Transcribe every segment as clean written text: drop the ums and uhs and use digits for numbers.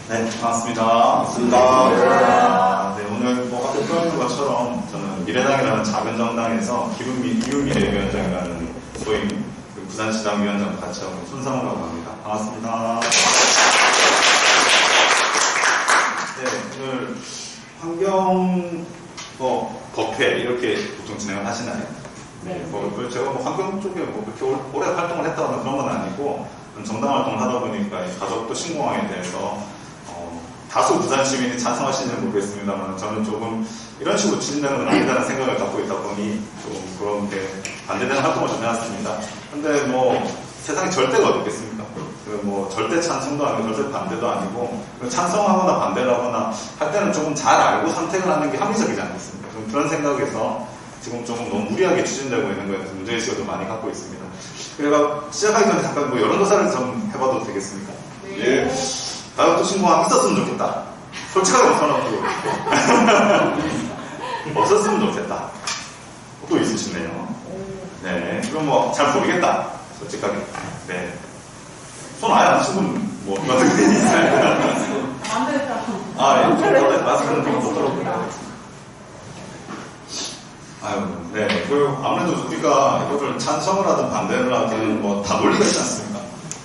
네, 반갑습니다. 네, 오늘 뭐 아까 표현한 것처럼 저는 미래당이라는 작은 정당에서 기후미래위원장이라는 소위 부산시당 위원장도 같이 하고 손상우라고 합니다. 반갑습니다. 네, 오늘 법회 이렇게 보통 진행을 하시나요? 네, 제가 환경 쪽에 그렇게 오래 활동을 했다거나 그런 건 아니고 정당 활동을 하다 보니까 가덕도 신공항에 대해서 다수 부산 시민이 찬성하시는지 모르겠습니다만 저는 조금 이런 식으로 추진되는 건 아니다는 생각을 갖고 있다 보니 좀 그렇게 반대되는 활동을 좀 해왔습니다. 근데 세상에 절대가 어디 있겠습니까? 절대 찬성도 아니고 절대 반대도 아니고 찬성하거나 반대를 하거나 할 때는 조금 잘 알고 선택을 하는 게 합리적이지 않겠습니까? 좀 그런 생각에서 지금 조금 너무 무리하게 추진되고 있는 거에 대해서 문제의식을 좀 많이 갖고 있습니다. 그래서 시작하기 전에 잠깐 여론조사를 좀 해봐도 되겠습니까? 네. 예. 가덕도 신공항 있었으면 좋겠다. 솔직하게 말씀하고 없었으면 좋겠다. 또 있으시네요. 네. 그럼 잘 모르겠다. 솔직하게. 네. 손 아예 안 치면 같은 게 있어요. 예. 마스크는 좀 못하도록. 네. 아무래도 우리가 이거를 찬성을 하든 반대를 하든 다 논리가 있지 않습니까?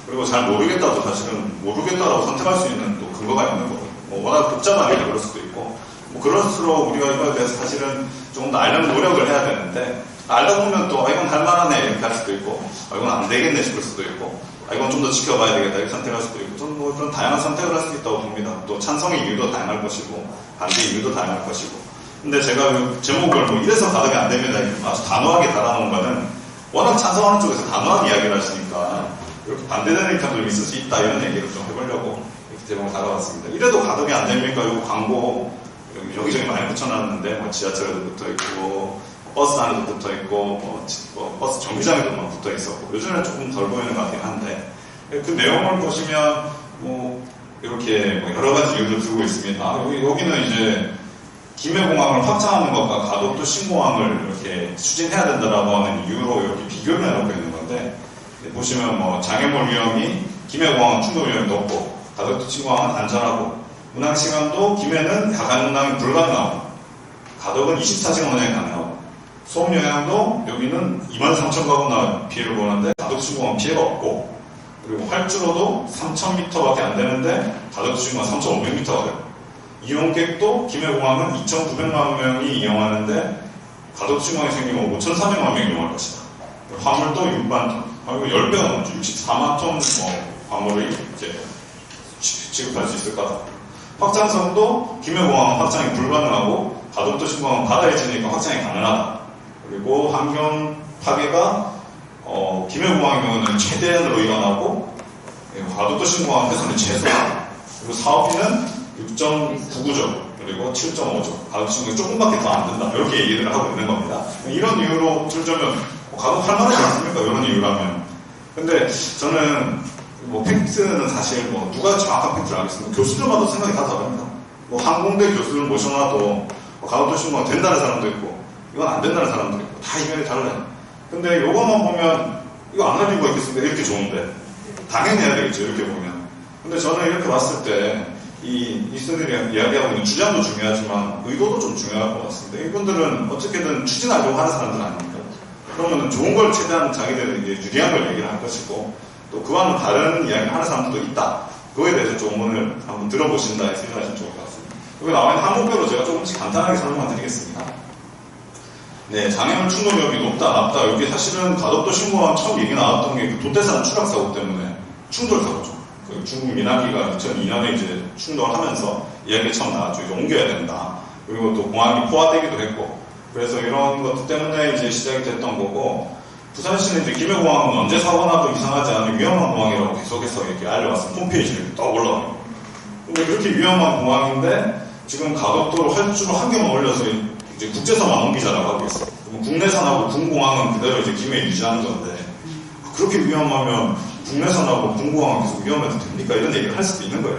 그리고 잘 모르겠다도 사실은 모르겠다라고 선택할 수 있는 또 근거가 있는 거고, 워낙 복잡하게 그럴 수도 있고, 그럴수록 우리가 이거에 대해서 사실은 조금 더 알려는 노력을 해야 되는데, 알다 보면 또, 이건 할 만하네, 이렇게 할 수도 있고, 이건 안 되겠네 싶을 수도 있고, 이건 좀 더 지켜봐야 되겠다, 이렇게 선택할 수도 있고, 저는 그런 다양한 선택을 할 수 있다고 봅니다. 또 찬성의 이유도 다양할 것이고, 반대의 이유도 다양할 것이고. 근데 제가 제목을 이래서 가덕이 안 됩니다, 아주 단호하게 달아놓은 거는, 워낙 찬성하는 쪽에서 단호하게 이야기를 하시니까, 이렇게 반대되는 입장도 있을 수 있다 이런 얘기를 좀 해보려고 이렇게 제목을 달아봤습니다. 이래도 가덕이 안 됩니까? 이거 광고 여기저기 많이 붙여놨는데 지하철에도 붙어있고 버스 안에도 붙어있고 버스 정류장에도 붙어 있었고 요즘에는 조금 덜 보이는 것 같긴 한데 그 내용을 보시면 이렇게 여러 가지 이유를 두고 있습니다. 여기는 이제 김해공항을 확장하는 것과 가덕도 신공항을 이렇게 추진해야 된다라고 하는 이유로 이렇게 비교를 해놓고 있는 건데 보시면 장애물 위험이 김해공항은 충돌 위험이 높고 가덕도 신공항은 안전하고 운항시간도 김해는 야간 운항이 불가능하고 가덕은 24시간 운항이 가능하고 소음 영향도 여기는 23,000가구나 피해를 보는데 가덕도 신공항은 피해가 없고 그리고 활주로도 3,000m밖에 안 되는데 가덕도 신공항은 3,500m가 돼요. 이용객도 김해공항은 2,900만 명이 이용하는데 가덕도 신공항이 생기면 5,400만 명이 이용할 것이다. 화물도 6만 톤. 10배가 넘죠. 64만 톤 화물을 이제 취급할 수 있을 거다. 확장성도 김해공항은 확장이 불가능하고 가덕도 신공항은 바다에 지니까 확장이 가능하다. 그리고 환경 파괴가 김해공항의 경우는 최대한으로 일어나고 가덕도 신공항 훼손이 최소하다. 그리고 사업비는 6.99조 그리고 7.5조 가덕도 신공항이 조금밖에 더 안 된다. 이렇게 얘기를 하고 있는 겁니다. 이런 이유로 들자면 가덕 할만하지 않습니까? 이런 이유라면. 근데 저는 팩트는 사실 누가 정확한 팩트를 알겠습니까? 교수들마다 생각이 다 다릅니다. 항공대 교수를 모셔놔도 가덕도 신공항 된다는 사람도 있고 이건 안 된다는 사람도 있고 다 의견이 달라요. 근데 요것만 보면 이거 안 할 이유가 있겠습니까? 이렇게 좋은데 당연히 해야 되겠죠. 이렇게 보면. 근데 저는 이렇게 봤을 때 이분들이 이야기하고 있는 주장도 중요하지만 의도도 좀 중요할 것 같습니다. 이분들은 어떻게든 추진하려고 하는 사람들 아닙니까? 그러면 좋은 걸 최대한 자기들에게 유리한 걸 얘기를 할 것이고 또 그와는 다른 이야기를 하는 사람들도 있다. 그거에 대해서 좀 오늘 한번 들어보신다 해서 생각하시면 좋을 것 같습니다. 여기 나와 있는 항목별로 제가 조금씩 간단하게 설명을 드리겠습니다. 네, 장애물 충돌력이 높다, 낮다. 여기 사실은 가덕도 신공항 처음 얘기 나왔던 게 도태산 추락사고 때문에 충돌사고죠. 중국 민항기가 2002년에 이제 충돌하면서 이야기가 처음 나왔죠. 이제 옮겨야 된다. 그리고 또 공항이 포화되기도 했고 그래서 이런 것들 때문에 이제 시작이 됐던 거고 부산시는 이제 김해공항은 언제 사고 나도 이상하지 않은 위험한 공항이라고 계속해서 이렇게 알려왔습니다. 홈페이지에 딱 올라와요. 근데 그렇게 위험한 공항인데 지금 가덕도로 활주로 한 개만 올려서 이제 국제선만 옮기자라고 하고 있어요. 그럼 국내선하고 군공항은 그대로 이제 김해에 유지하는 건데 그렇게 위험하면 국내선하고 군공항은 계속 위험해도 됩니까? 이런 얘기를 할 수도 있는 거예요.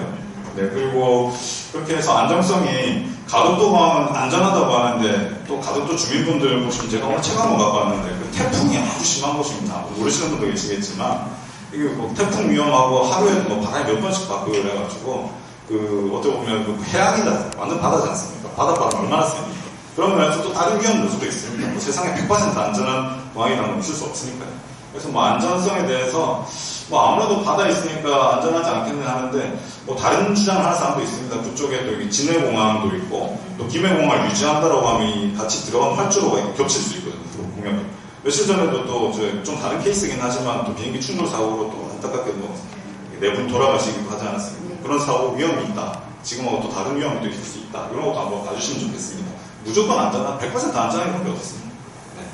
네, 그리고 그렇게 해서 안정성이 가덕도 공항은 안전하다고 하는데 또 가덕도 주민분들 보시면 제가 오늘 책 한번 갖고 왔는데 그 태풍이 아주 심한 곳입니다. 모르시는 분도 계시겠지만 이게 태풍 위험하고 하루에 바람이 몇 번씩 바뀌고 그래가지고 어떻게 보면 해양이다. 완전 바다지 않습니까? 바닷바람 얼마나 셉니까? 그런 면에서 또 다른 위험 요소도 있습니다. 뭐 세상에 100% 안전한 공항이라는 건 있을 수 없으니까요. 그래서 뭐 안전성에 대해서 뭐 아무래도 바다에 있으니까 안전하지 않겠네 하는데 뭐 다른 주장을 하는 사람도 있습니다. 그쪽에 또 여기 진해공항도 있고 또 김해공항을 유지한다라고 하면 같이 들어간 활주로가 겹칠 수 있거든요. 그 공역이. 며칠 전에도 또 좀 다른 케이스긴 하지만 또 비행기 충돌 사고로 또 안타깝게도 4분 돌아가시기도 하지 않았습니까? 그런 사고 위험이 있다. 지금하고 또 다른 위험이 또 있을 수 있다. 이런 것도 한번 봐주시면 좋겠습니다. 무조건 안전한 100% 안전한 건 어떻습니까? 네.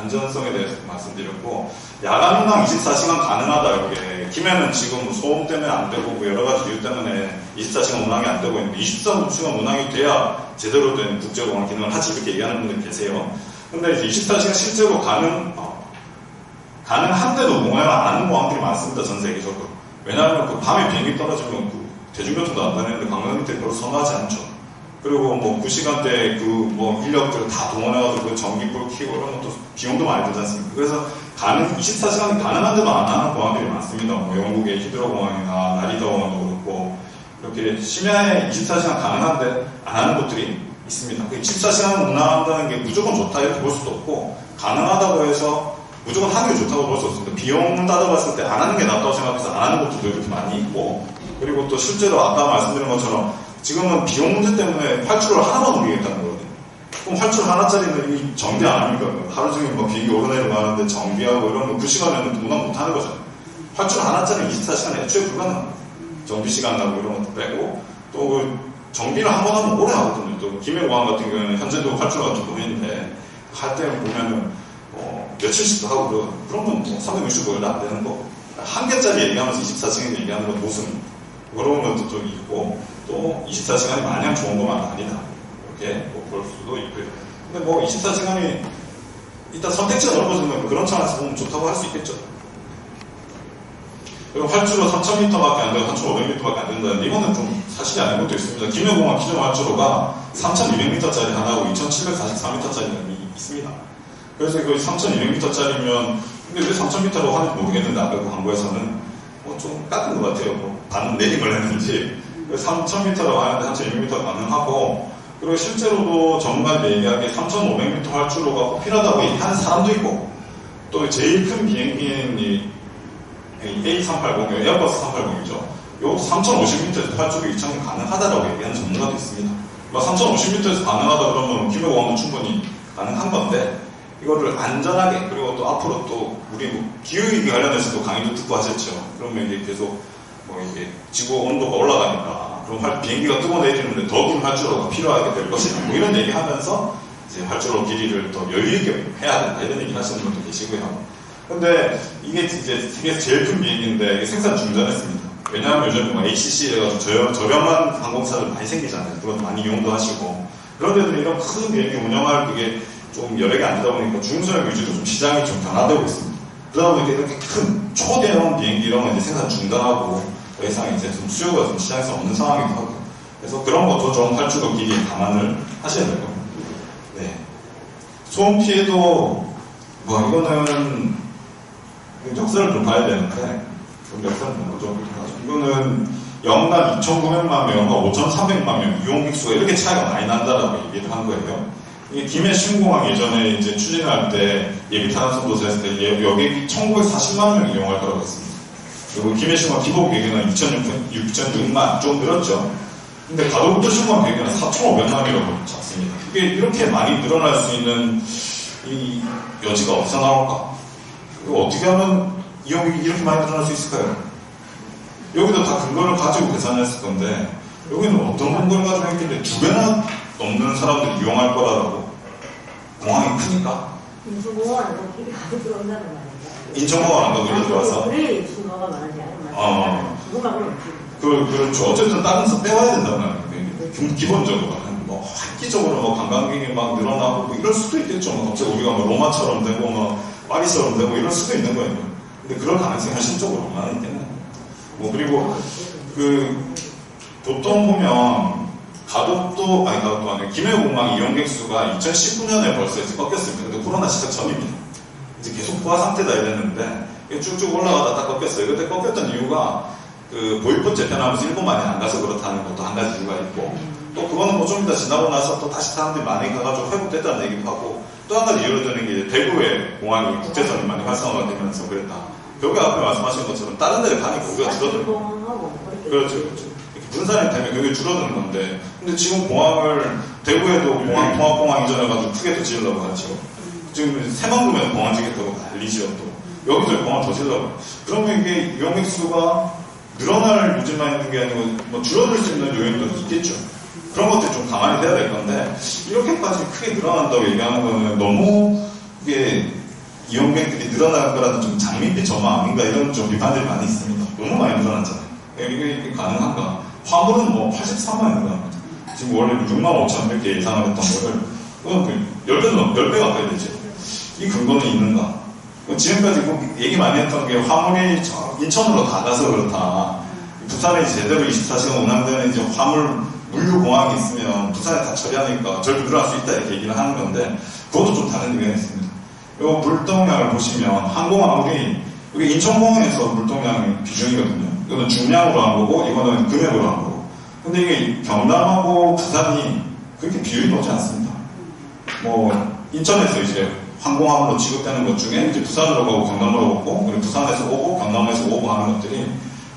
안전성에 대해서 말씀드렸고 야간 운항 24시간 가능하다. 이렇게 김해는 지금 소음 때문에 안 되고 뭐 여러 가지 이유 때문에 24시간 운항이 안 되고 있는데 24시간 운항이 돼야 제대로 된 국제공항 기능을 하지 이렇게 얘기하는 분들 계세요. 근데 이제 24시간 실제로 가능한데도 운항을 안 하는 공항들이 많습니다. 전 세계적으로. 왜냐하면 그 밤에 비행기 떨어지면 그 대중교통도 안 다니는데 관광객들이 별로 선호하지 않죠. 그리고 뭐 그 시간대에 그 뭐 인력들을 다 동원해가지고 그 전기불 켜고 이런 것도 비용도 많이 들지 않습니까? 그래서 24시간이 가능한데도 안 하는 공항들이 많습니다. 뭐 영국의 히드로 공항이나 나리다 공항도 그렇고 이렇게 심야에 24시간 가능한데 안 하는 곳들이 있습니다. 24시간 운항한다는 게 무조건 좋다 이렇게 볼 수도 없고 가능하다고 해서 무조건 하는 게 좋다고 볼 수 없습니다. 비용 따져봤을 때 안 하는 게 낫다고 생각해서 안 하는 곳들도 이렇게 많이 있고 그리고 또 실제로 아까 말씀드린 것처럼 지금은 비용 문제 때문에 활주로를 하나만 옮기겠다는 거거든요. 그럼 활주로 하나짜리는 이미 정비 안 합니까? 하루 종일 뭐 비행기 오르내리고 하는데 정비하고 이런 거 그 시간에는 운항 못 하는 거잖아요. 활주로 하나짜리 24시간에 애초에 불가능합니다. 정비 시간 나고 이런 것도 빼고 또 그 정비를 한 번 하면 오래 하거든요. 또 김해공항 같은 경우에는 현재도 활주로가 좀 보이는데 할 때 보면은 며칠씩도 하고 그런 건 365일도 안 되는 거. 한 개짜리 얘기하면서 24시간 얘기하는 건 무슨 그런 것도 좀 있고 또 24시간이 마냥 좋은 것만 아니다. 이렇게 볼 수도 있고요. 근데 뭐 24시간이 일단 선택지가 넓어지면 그런 차원에서 보면 좋다고 할 수 있겠죠. 그리고 활주로 3,000m밖에 안 되고 3,500m밖에 안 된다는데 이거는 좀 사실이 아닌 것도 있습니다. 김해공항 기존 활주로가 3,200m짜리 하나고 2,743m짜리가 있습니다. 그래서 이거 3,200m짜리면 근데 왜 3,000m로 하는지 모르겠는데 아까 그 광고에서는 좀 깎은 것 같아요. 반 내림을 했는지 3,000m라고 하는데 3,200m 가능하고 그리고 실제로도 전문가들이 얘기하기에 3,500m 활주로가 꼭 필요하다고 얘기하는 사람도 있고 또 제일 큰 비행기인 A380, 에어버스 380이죠. 요 3,050m에서 활주로 이착이 가능하다라고 얘기하는 전문가도 있습니다. 3,050m에서 가능하다 그러면 김해공항도 충분히 가능한 건데 이거를 안전하게 그리고 또 앞으로 또 우리 뭐 기후위기 관련해서도 강의도 듣고 하셨죠. 그러면 이게 계속 뭐 이게 지구 온도가 올라가니까 그럼 비행기가 뜨고 내리는데 더 긴 활주로가 필요하게 될 것이다. 뭐 이런 얘기하면서 이제 활주로 길이를 더 여유 있게 해야 된다 이런 얘기 하시는 분도 계시고요. 근데 이게 이제 세계에서 제일 큰 비행기인데 이게 생산 중단했습니다. 왜냐하면 요즘 뭐 HCC 해가지고 저렴한 항공사들 많이 생기잖아요. 그건 많이 이용도 하시고 그런 데들이 이런 큰 비행기 운영할 그게 좀 여력이 안 되다 보니까 중소형 위주로 좀 시장이 좀 변화되고 있습니다. 그러다 보니까 이렇게 큰 초대형 비행기 이런 건 이제 생산 중단하고 더 이상 이제 좀 수요가 좀 시장에서 없는 상황이기도 하고 그래서 그런 것도 좀 활주로 길이에 감안을 하셔야 될 겁니다. 네. 소음 피해도 뭐 이거는 역사를 좀 봐야 되는데 좀 역사를 보죠. 이거는 연간 2,900만 명과 5,300만 명 이용객 수가 이렇게 차이가 많이 난다라고 얘기를 한 거예요. 이게 김해 신공항 예전에 이제 추진할 때 예비 탄환선도서 했을 때 여객이 1,940만 명이 이용할 거라고 했습니다. 그리고 김해 신공항 기본 계획은 6,600만 좀 늘었죠. 근데 가덕도 신공항 계획은 4,500만이라고 잡습니다. 이게 이렇게 많이 늘어날 수 있는 이 여지가 어디서 나올까? 그리고 어떻게 하면 이용객이 이렇게 많이 늘어날 수 있을까요? 여기도 다 근거를 가지고 계산했을 건데 여기는 어떤 근거를 가지고 했길래 2배나 넘는 사람들이 이용할 거라고. 공항이 크니까. 인천공항 안 가고 길이 가득 들어온다는 말이죠. 인천공항 안 가고 이렇게 들어와서. 그래 인천공항가 많은지 알아요. 그거만은 없지. 그렇죠. 어쨌든 다른 데서 빼와야 된다는 거예요. 기본적으로. 뭐 획기적으로 뭐 관광객이 막 늘어나고 뭐 이럴 수도 있겠죠. 뭐 갑자기 우리가 뭐 로마처럼 되고 뭐 파리처럼 되고 이럴 수도 있는 거예요. 근데 그런 가능성이 현실적으로 얼마나 있겠나. 뭐 그리고 보통 보면 가덕도 아니고 김해공항 이용객 수가 2019년에 벌써 이제 꺾였습니다. 근데 코로나 시작 전입니다. 이제 계속 부하 상태다 이랬는데 쭉쭉 올라가다 딱 꺾였어요. 그때 꺾였던 이유가 그 보이콧 재편하면서 일본 많이 안 가서 그렇다는 것도 한 가지 이유가 있고, 또 그거는 뭐 좀 이따 지나고 나서 또 다시 사람들이 많이 가가지고 회복됐다는 얘기도 하고, 또 한 가지 이유로 드는 게 대구의 공항이 국제선이 많이 활성화가 되면서 그랬다. 여기 앞에 말씀하신 것처럼 다른 데를 가니까 우리가 줄어드는 거예요. 그렇죠. 분산이 되면 그게 줄어드는 건데, 근데 지금 공항을 대구에도 공항 통합공항 이전해가지고 크게 더 지으려고 하죠. 지금 새만금에서 공항 지겠다고 난리지요. 또 여기서 공항 더 지으려고. 그러면 이게 여객 수가 늘어날 유지만 있는 게 아니고 뭐 줄어들 수 있는 요인도 있겠죠. 그런 것들 좀 가만히 돼야 될 건데, 이렇게까지 크게 늘어난다고 얘기하는 거는 너무 이게 이용객들이 늘어날 거라는 좀 장밋빛 전망 아닌가, 이런 좀 비판들이 많이 있습니다. 너무 많이 늘어났잖아요. 이게 가능한가? 화물은 뭐 83만이 늘어납니다. 지금 원래 6만 5천 이렇게 예상을 했던 거를, 그건 10배 가까이 되죠. 이 근거는 있는가? 지금까지 얘기 많이 했던 게 화물이 인천으로 다 가서 그렇다. 부산에 제대로 24시간 운항되는 이제 화물 물류 공항이 있으면 부산에 다 처리하니까 저렇게 늘어날 수 있다, 이렇게 얘기를 하는 건데, 그것도 좀 다른 의견이 있습니다. 요 물동량을 보시면 항공화물이 여기 인천공항에서 물동량 비중이거든요. 이거는 중량으로 한 거고, 이거는 금액으로 한 거고. 근데 이게 경남하고 부산이 그렇게 비율이 높지 않습니다. 뭐 인천에서 이제 항공화물로 취급되는 것 중에 이제 부산으로 가고 경남으로 오고, 그리고 부산에서 오고 경남에서 오고 하는 것들이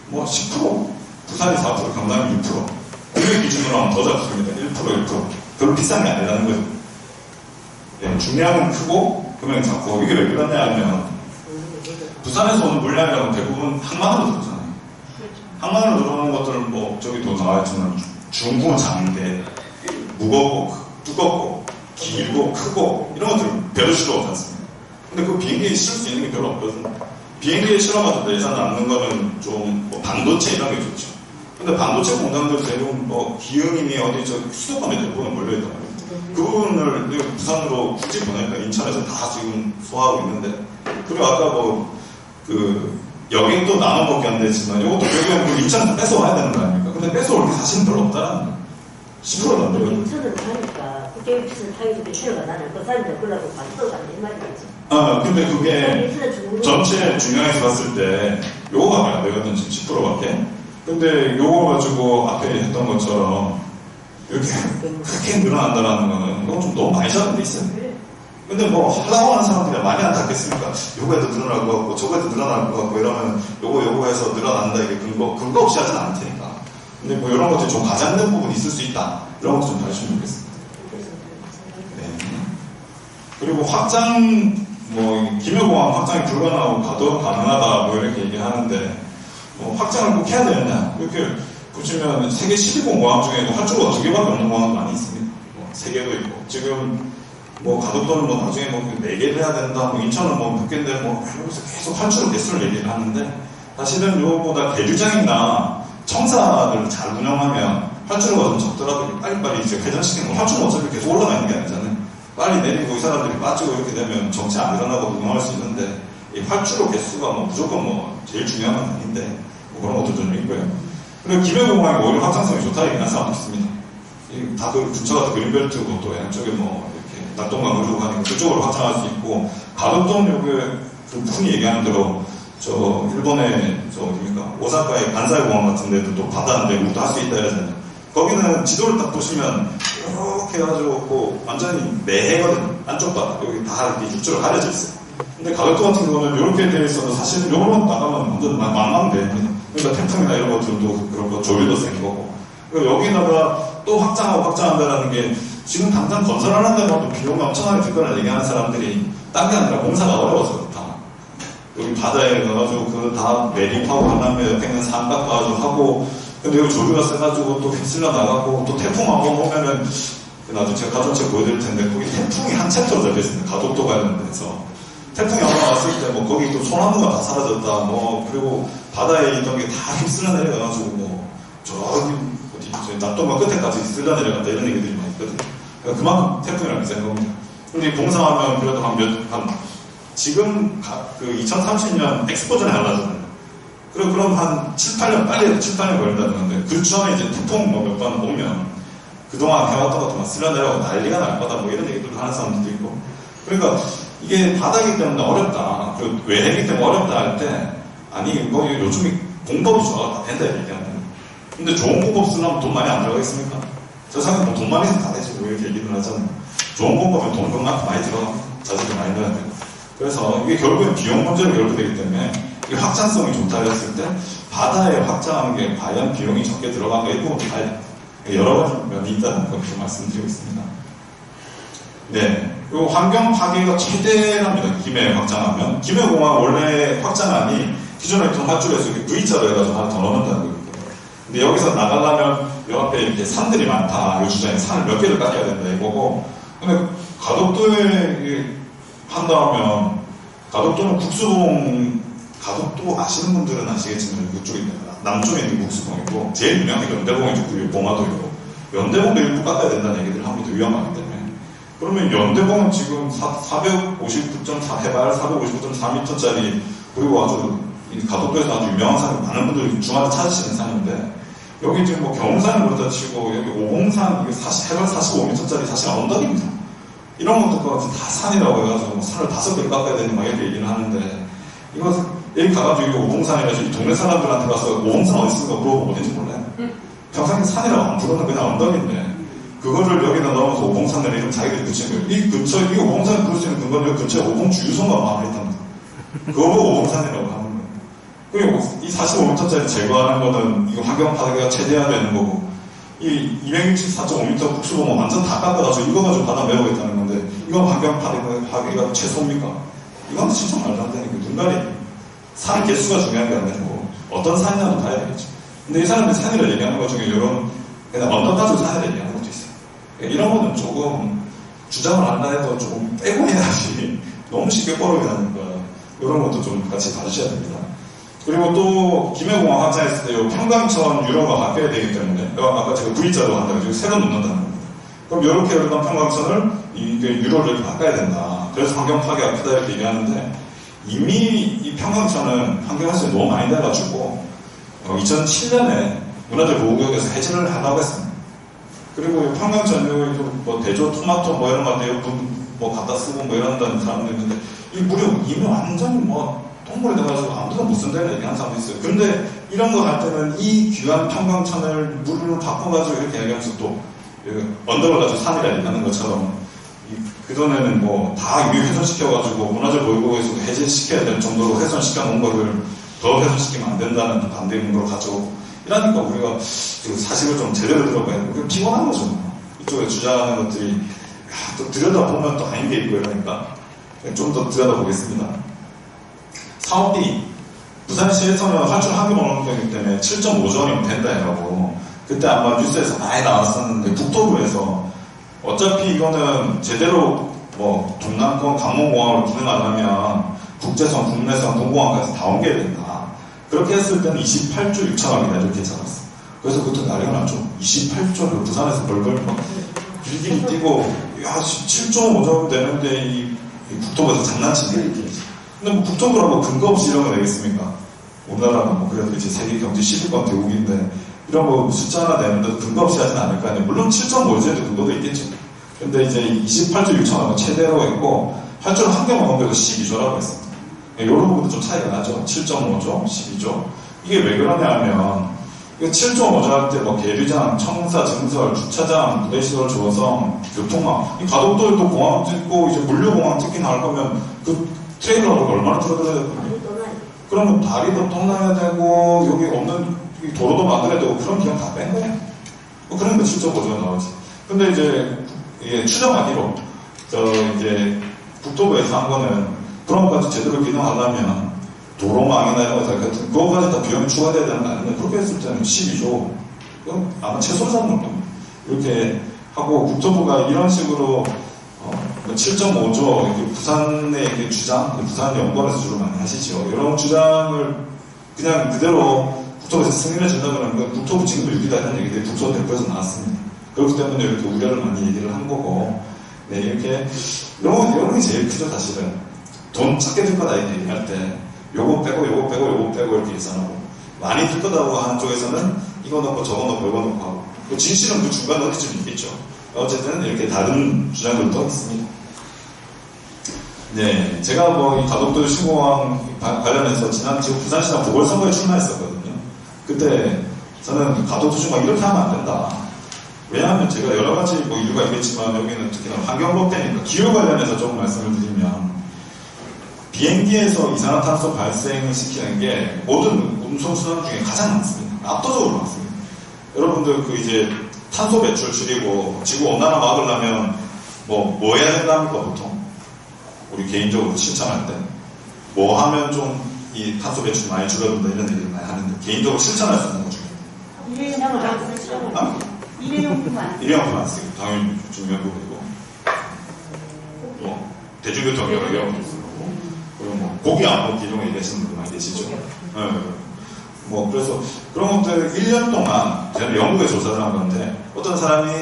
뭐 10%, 부산이 4%, 경남이 6%. 금액 기준으로 하면 더 작습니다. 1%. 별로 비싼 게 아니라는 거죠. 예, 중량은 크고 금액은 작고. 이게 왜 그러냐 하면 부산에서 오는 물량이라고 대부분 항만으로 들어오잖아요. 항만으로 들어오는 것들은 뭐 저기도 나와있지만 중고, 장대, 무겁고 두껍고 길고 크고 이런 것들은 배로 실어오지 않습니다. 근데 그 비행기에 실을 수 있는 게 별로 없거든요. 비행기에 실어가지고 예산 남는 거는 좀뭐 반도체 이런 게 좋죠. 근데 반도체 공장들 대부분 뭐 기흥이니 어디 저 수도권에 대부분 몰려있단 말이에요. 그 부분을 부산으로 굳이 보내니까 인천에서 다 지금 소화하고 있는데, 그리고 아까 여긴 또 나눠먹기 안 되지만 이것도 결국엔 인천에서 뺏어와야 되는 거 아닙니까? 근데 뺏어올 게 사실은 별로 없다라는 거예요. 10%도 안 돼요. 인천을 타니까 국제유치를 타기도 필요가 나는 그 사람들 끌라고 반도가 안 된 말이겠지. 근데 그게 전체 중량에서 봤을 때 요거가 안 되거든. 지금 10%밖에. 근데 요거 가지고 앞에 했던 것처럼 이렇게 크게 늘어난다라는 거는 이건 좀 너무 많이 잡은 데 있어요. 근데 뭐 하려고 하는 사람들이 많이 안 닿겠습니까? 요거에도 늘어날 것 같고 저거에도 늘어날 것 같고 이러면 요거 해서 늘어난다, 이게 근거 없이 하진 않을 테니까. 근데 뭐 이런 것들이 좀 과장된 부분이 있을 수 있다, 이런 것도 좀 봐주시면 좋겠습니다. 네. 그리고 확장, 뭐 김해공항 확장이 불가능하고 가도 가능하다 뭐 이렇게 얘기하는데, 확장을 꼭 해야 되느냐, 이렇게 보시면 세계 12공 공항 중에도 활주로가 2개밖에 없는 공항도 많이 있습니다. 3개도 있고, 지금 뭐 가덕도는 뭐 나중에 뭐 4개를 해야 된다, 뭐 인천은 뭐 몇 개인데 뭐 이러면서 계속 활주로 개수를 얘기를 하는데, 사실은 이거보다 대류장이나 청사를 잘 운영하면 활주로가 좀 적더라도 빨리빨리 이제 개선시키는 거, 활주로는 어차피 계속 올라가 있는 게 아니잖아요. 빨리 내리고 이 사람들이 빠지고 이렇게 되면 정치 안 일어나고 운영할 수 있는데, 이 활주로 개수가 뭐 무조건 뭐 제일 중요한 건 아닌데, 뭐 그런 것도 좀 있고요. 그리고 김해공항이 오히려 확장성이 좋다 얘기하는 사람도 있습니다. 다 그 근처가 그린벨트고 또 양쪽에 뭐 이렇게 낙동강 흐르고 하니까 그쪽으로 확장할 수 있고, 가덕동 요게 흔히 얘기하는 대로 저 일본의 저 어디입니까? 오사카의 간사이 공항 같은 데도 또 바다인데 우도 할 수 있다 이러잖아요. 거기는 지도를 딱 보시면 이렇게 해가지고 뭐 완전히 매해거든요. 안쪽 바다 여기 다 이렇게 육지로 가려져 있어요. 근데 가덕도 같은 경우는 이렇게 되어 있어도 사실 요런 나가면 완전 망망대해입니다. 그러니까 태풍이나 이런 것들도 그런 거 조류도 센 거고. 그리고 여기다가 또 확장한다라는 게 지금 당장 건설하는 데만 비용이 엄청나게 들 거라 얘기하는 사람들이 딴 게 아니라 공사가 어려워서 그렇다. 여기 바다에 가가지고 그 다 매립하고 한 다음에 옆에 있는 삼각 가가지고 하고, 근데 여기 조류가 세가지고 또 휩쓸려 나가고 또 태풍 한번 오면은, 나중에 제가 가정책 보여드릴 텐데 거기 태풍이 한 챕터로 잡혀 있습니다. 가덕도 관련돼서. 태풍이 한번 왔을 때 뭐 거기 또 소나무가 다 사라졌다 뭐, 그리고 바다에 있던 게 다 휩쓸려 내려가가지고 뭐 저기 어디 낙동강 끝에까지 휩쓸려 내려간다 이런 얘기들이 많이 있거든요. 그러니까 그만큼 태풍이라는 게 센 겁니다. 근데 공사하면 그래도 지금 그 2030년 엑스포전에 하려잖아요. 그럼 한 7, 8년 빨리 해도 7, 8년 걸린다는 건데, 그 전에 이제 태풍 뭐 몇 번 오면 그동안 해왔던 것도 막 쓸려 내려가고 난리가 날 거다 뭐 이런 얘기도 하는 사람들도 있고. 그러니까 이게 바다기 때문에 어렵다, 그 외해기 때문에 어렵다 할 때, 아니 뭐 요즘에 공법이 좋아가 다 된다 얘기하는. 근데 좋은 공법 쓰려면 돈 많이 안 들어가겠습니까? 세상에 뭐 돈 많이 해서 다 되지 뭐 이렇게 얘기를 하잖아요. 좋은 공법은 돈 그만큼 많이 들어갑니다. 자재도 많이 넣어야 돼요. 그래서 이게 결국엔 비용 문제로 결부되기 때문에 이 확장성이 좋다 했을 때 바다에 확장하는 게 과연 비용이 적게 들어가는 게 일부분 봐야 됩니다. 여러 가지 면이 있다는 걸 말씀드리고 있습니다. 네, 요 환경 파괴가 최대랍니다. 김해 확장하면. 김해공항 원래 확장안이 기존에 있던 활주로에서 이렇게 V자로 해가지고 하나 더 넣는다는 거예요. 근데 여기서 나가려면 요 앞에 이렇게 산들이 많다. 요 주장에 산을 몇 개를 깎아야 된다 이거고. 근데 가덕도에 한다면 가덕도는 국수동 가덕도 아시는 분들은 아시겠지만 그쪽에 남쪽에 있는 국수동이고 제일 유명한 게 연대봉이죠. 그리고 봉화도이고 연대봉도 일부 깎아야 된다는 얘기들을 합니다. 위험하기 때문에. 그러면 연대봉은 지금 459.4 해발 459.4m짜리 그리고 아주 가덕도에서 아주 유명한 산이 많은 분들이 중앙에 찾으시는 산인데 여기 지금 뭐 경산을 그렇다 치고 여기 오봉산 이게 해발 45m짜리 사실 언덕입니다. 이런 것도 다 산이라고 해가지고 뭐 산을 5개를 깎아야 되는 막 이렇게 얘기를 하는데 이거 여기 가가지고 이게 오봉산이라서 이 동네 사람들한테 가서 오봉산 어디 있을까 물어보면 어딘지 몰라요. 평상시 산이라고 안 부르는 그냥 언덕인데 그거를 여기다 넣어서 오봉산을 이름 자기들이 붙인 거예요. 이 근처, 이 오봉산을 부를 수 있는 근거는 여기 근처에 오봉주유소가 하나 있답니다. 그거 보고 오봉산이라고 하는 거예요. 그리고 이 45m짜리 제거하는 거는 이거 환경 파괴가 최대해야 되는 거고 이 264.5m 국수봉은 완전 다 깎아가지고 이거 가지고 바다 메우겠다는 건데 이건 환경 파괴가 최소입니까? 이건 진짜 말도 안 되는 거예요. 눈가리 산 개수가 중요한 게 아니고 어떤 산이냐도 봐야 되겠죠. 근데 이 사람들이 산이라 얘기하는 것 중에 이런 그냥 언덕 가지고 산이라 얘기하는 것도 있어요. 이런 거는 조금 주장을 한다 해도 조금 빼고 해야지 너무 쉽게 뻐르게 하니까 이런 것도 좀 같이 봐주셔야 됩니다. 그리고 또 김해공항 확장했을 때 평강천 유로가 바뀌어야 되기 때문에 아까 제가 V자로 한다고 지금 새로 넣는다는 겁니다. 그럼 이렇게 흐르던 평강천을 이게 유로를 이렇게 바꿔야 된다. 그래서 환경 파괴가 크다 이렇게 얘기하는데 이미 이 평강천은 환경활성이 너무 많이 돼가지고 2007년에 문화재 보호구역에서 해제를 하려고 했습니다. 그리고 평강천 뭐 대조 토마토 뭐 이런 건데 뭐 갖다 쓰고 뭐 이런다는 사람도 있는데 이 물이 이미 완전히 뭐 똥물이 돼가지고 아무도 못 쓴다는 얘기하는 사람도 있어요. 근데 이런 거 할 때는 이 귀한 평강천을 물로 바꿔가지고 이렇게 얘기하면서 또 언덕을 가지고 산이라 얘기하는 것처럼 그전에는 뭐 다 이미 훼손시켜가지고 문화재 보유구역에서 해제시켜야 될 정도로 훼손시켜 놓은 거를 더 훼손시키면 안 된다는 반대 문구를 가져오고 이러니까 우리가 사실을 좀 제대로 들어봐야 되고 피곤한 거죠. 이쪽에 주장하는 것들이 또 들여다보면 또 아닌 게 있고 이러니까 좀 더 들여다보겠습니다. 사업비 부산시에서는 활출 환경 언론이기 때문에 7.5조 원이면 된다 해가지고 그때 아마 뉴스에서 많이 나왔었는데 국토부에서 어차피 이거는 제대로 뭐 동남권 강원공항으로 기능하려면 국제선, 국내선, 동공항까지 다 옮겨야 된다. 그렇게 했을 때는 28조 6천억이다 이렇게 잡았어. 그래서 그때 난리가 났죠. 28조를 부산에서 벌벌 막 길길이 뛰고 야 7.5조 되는데 이 국토부에서 장난치네 이렇게. 근데 뭐 국토부라고 근거 없이 이런 거 내겠습니까? 우리나라가 뭐 그래도 이제 세계 경제 10위권 대국인데 이런 거 숫자 하나 내는데도 근거 없이 하진 않을 거 아니에요. 물론 7.5조에도 근거도 있겠죠. 근데 이제 28조 6천억은 최대로 했고 활주로 한 개만 넘겨도 12조라고 했습니다. 이런 부분도 좀 차이가 나죠. 7.5조, 12조. 이게 왜 그러냐 하면 7.5조 할 때 뭐 계류장, 청사, 증설, 주차장, 무대시설 조성, 교통망 이 가덕도에 또 공항 찍고 이제 물류공항 찍긴 할 거면 그 트레일러를 얼마나 줄어들어야 될까요? 그러면 다리도 떠나야 되고 여기 없는 도로도 만들어야 되고 그런 비용 다 뺀 거예요. 그러니까 7.5조가 나오지. 근데 이제 이게 추정하기로 이제 국토부에서 한 거는 그런 것까지 제대로 기능하려면 도로망이나 이런 것들 같은 그거까지 다 비용이 추가돼야 되는 거 아닌데 그렇게 했을 때는 12조 그럼 아마 최소로 잡는 겁니다. 이렇게 하고 국토부가 이런 식으로 7.5조 부산의 주장, 부산 연구원에서 주로 많이 하시죠. 이런 주장을 그냥 그대로 국토부에서 승인해 준다 그러면 국토부 지금도 유기다 이런 얘기들이 국토부 대표에서 나왔습니다. 그렇기 때문에 이렇게 우려를 많이 얘기를 한 거고, 네, 이렇게, 이런 게 제일 크죠, 사실은. 돈 작게 들 거다, 이렇게 얘기할 때, 요거 빼고, 요거 빼고, 요거 빼고, 이렇게 계산하고, 많이 들 거다고 하는 쪽에서는 이거 넣고, 저거 넣고, 이거 넣고 하고, 진실은 그 중간에 어디쯤 있겠죠. 어쨌든, 이렇게 다른 주장들도 있습니다. 네, 제가 뭐, 이 가덕도 신공항 관련해서 지금 부산시장 보궐선거에 출마했었거든요. 그때 저는 가도투중 막 이렇게 하면 안 된다. 왜냐하면 제가 여러 가지 뭐 이유가 있겠지만 여기는 특히나 환경법대니까 기후 관련해서 조금 말씀을 드리면 비행기에서 이산화탄소 발생을 시키는 게 모든 운송수단 중에 가장 많습니다. 압도적으로 많습니다. 여러분들 그 이제 탄소 배출 줄이고 지구 온난화 막으려면 뭐 해야 된답니까 보통? 우리 개인적으로 실천할 때 뭐 하면 좀 이 탄소 배출이 많이 줄어든다 이런 얘기를 많이 하는데 개인적으로 실천할 수 있는 것 중에 일회용품 안 쓰고 당연히 중요한 부분이고 뭐 대중교통 여러 개 쓰고 그리고 뭐 고기 안 먹기 이런 거 얘기하시는 분들 많이 계시죠. 네. 뭐 그래서 그런 것들 1년 동안 제가 영국에 조사를 한 건데 어떤 사람이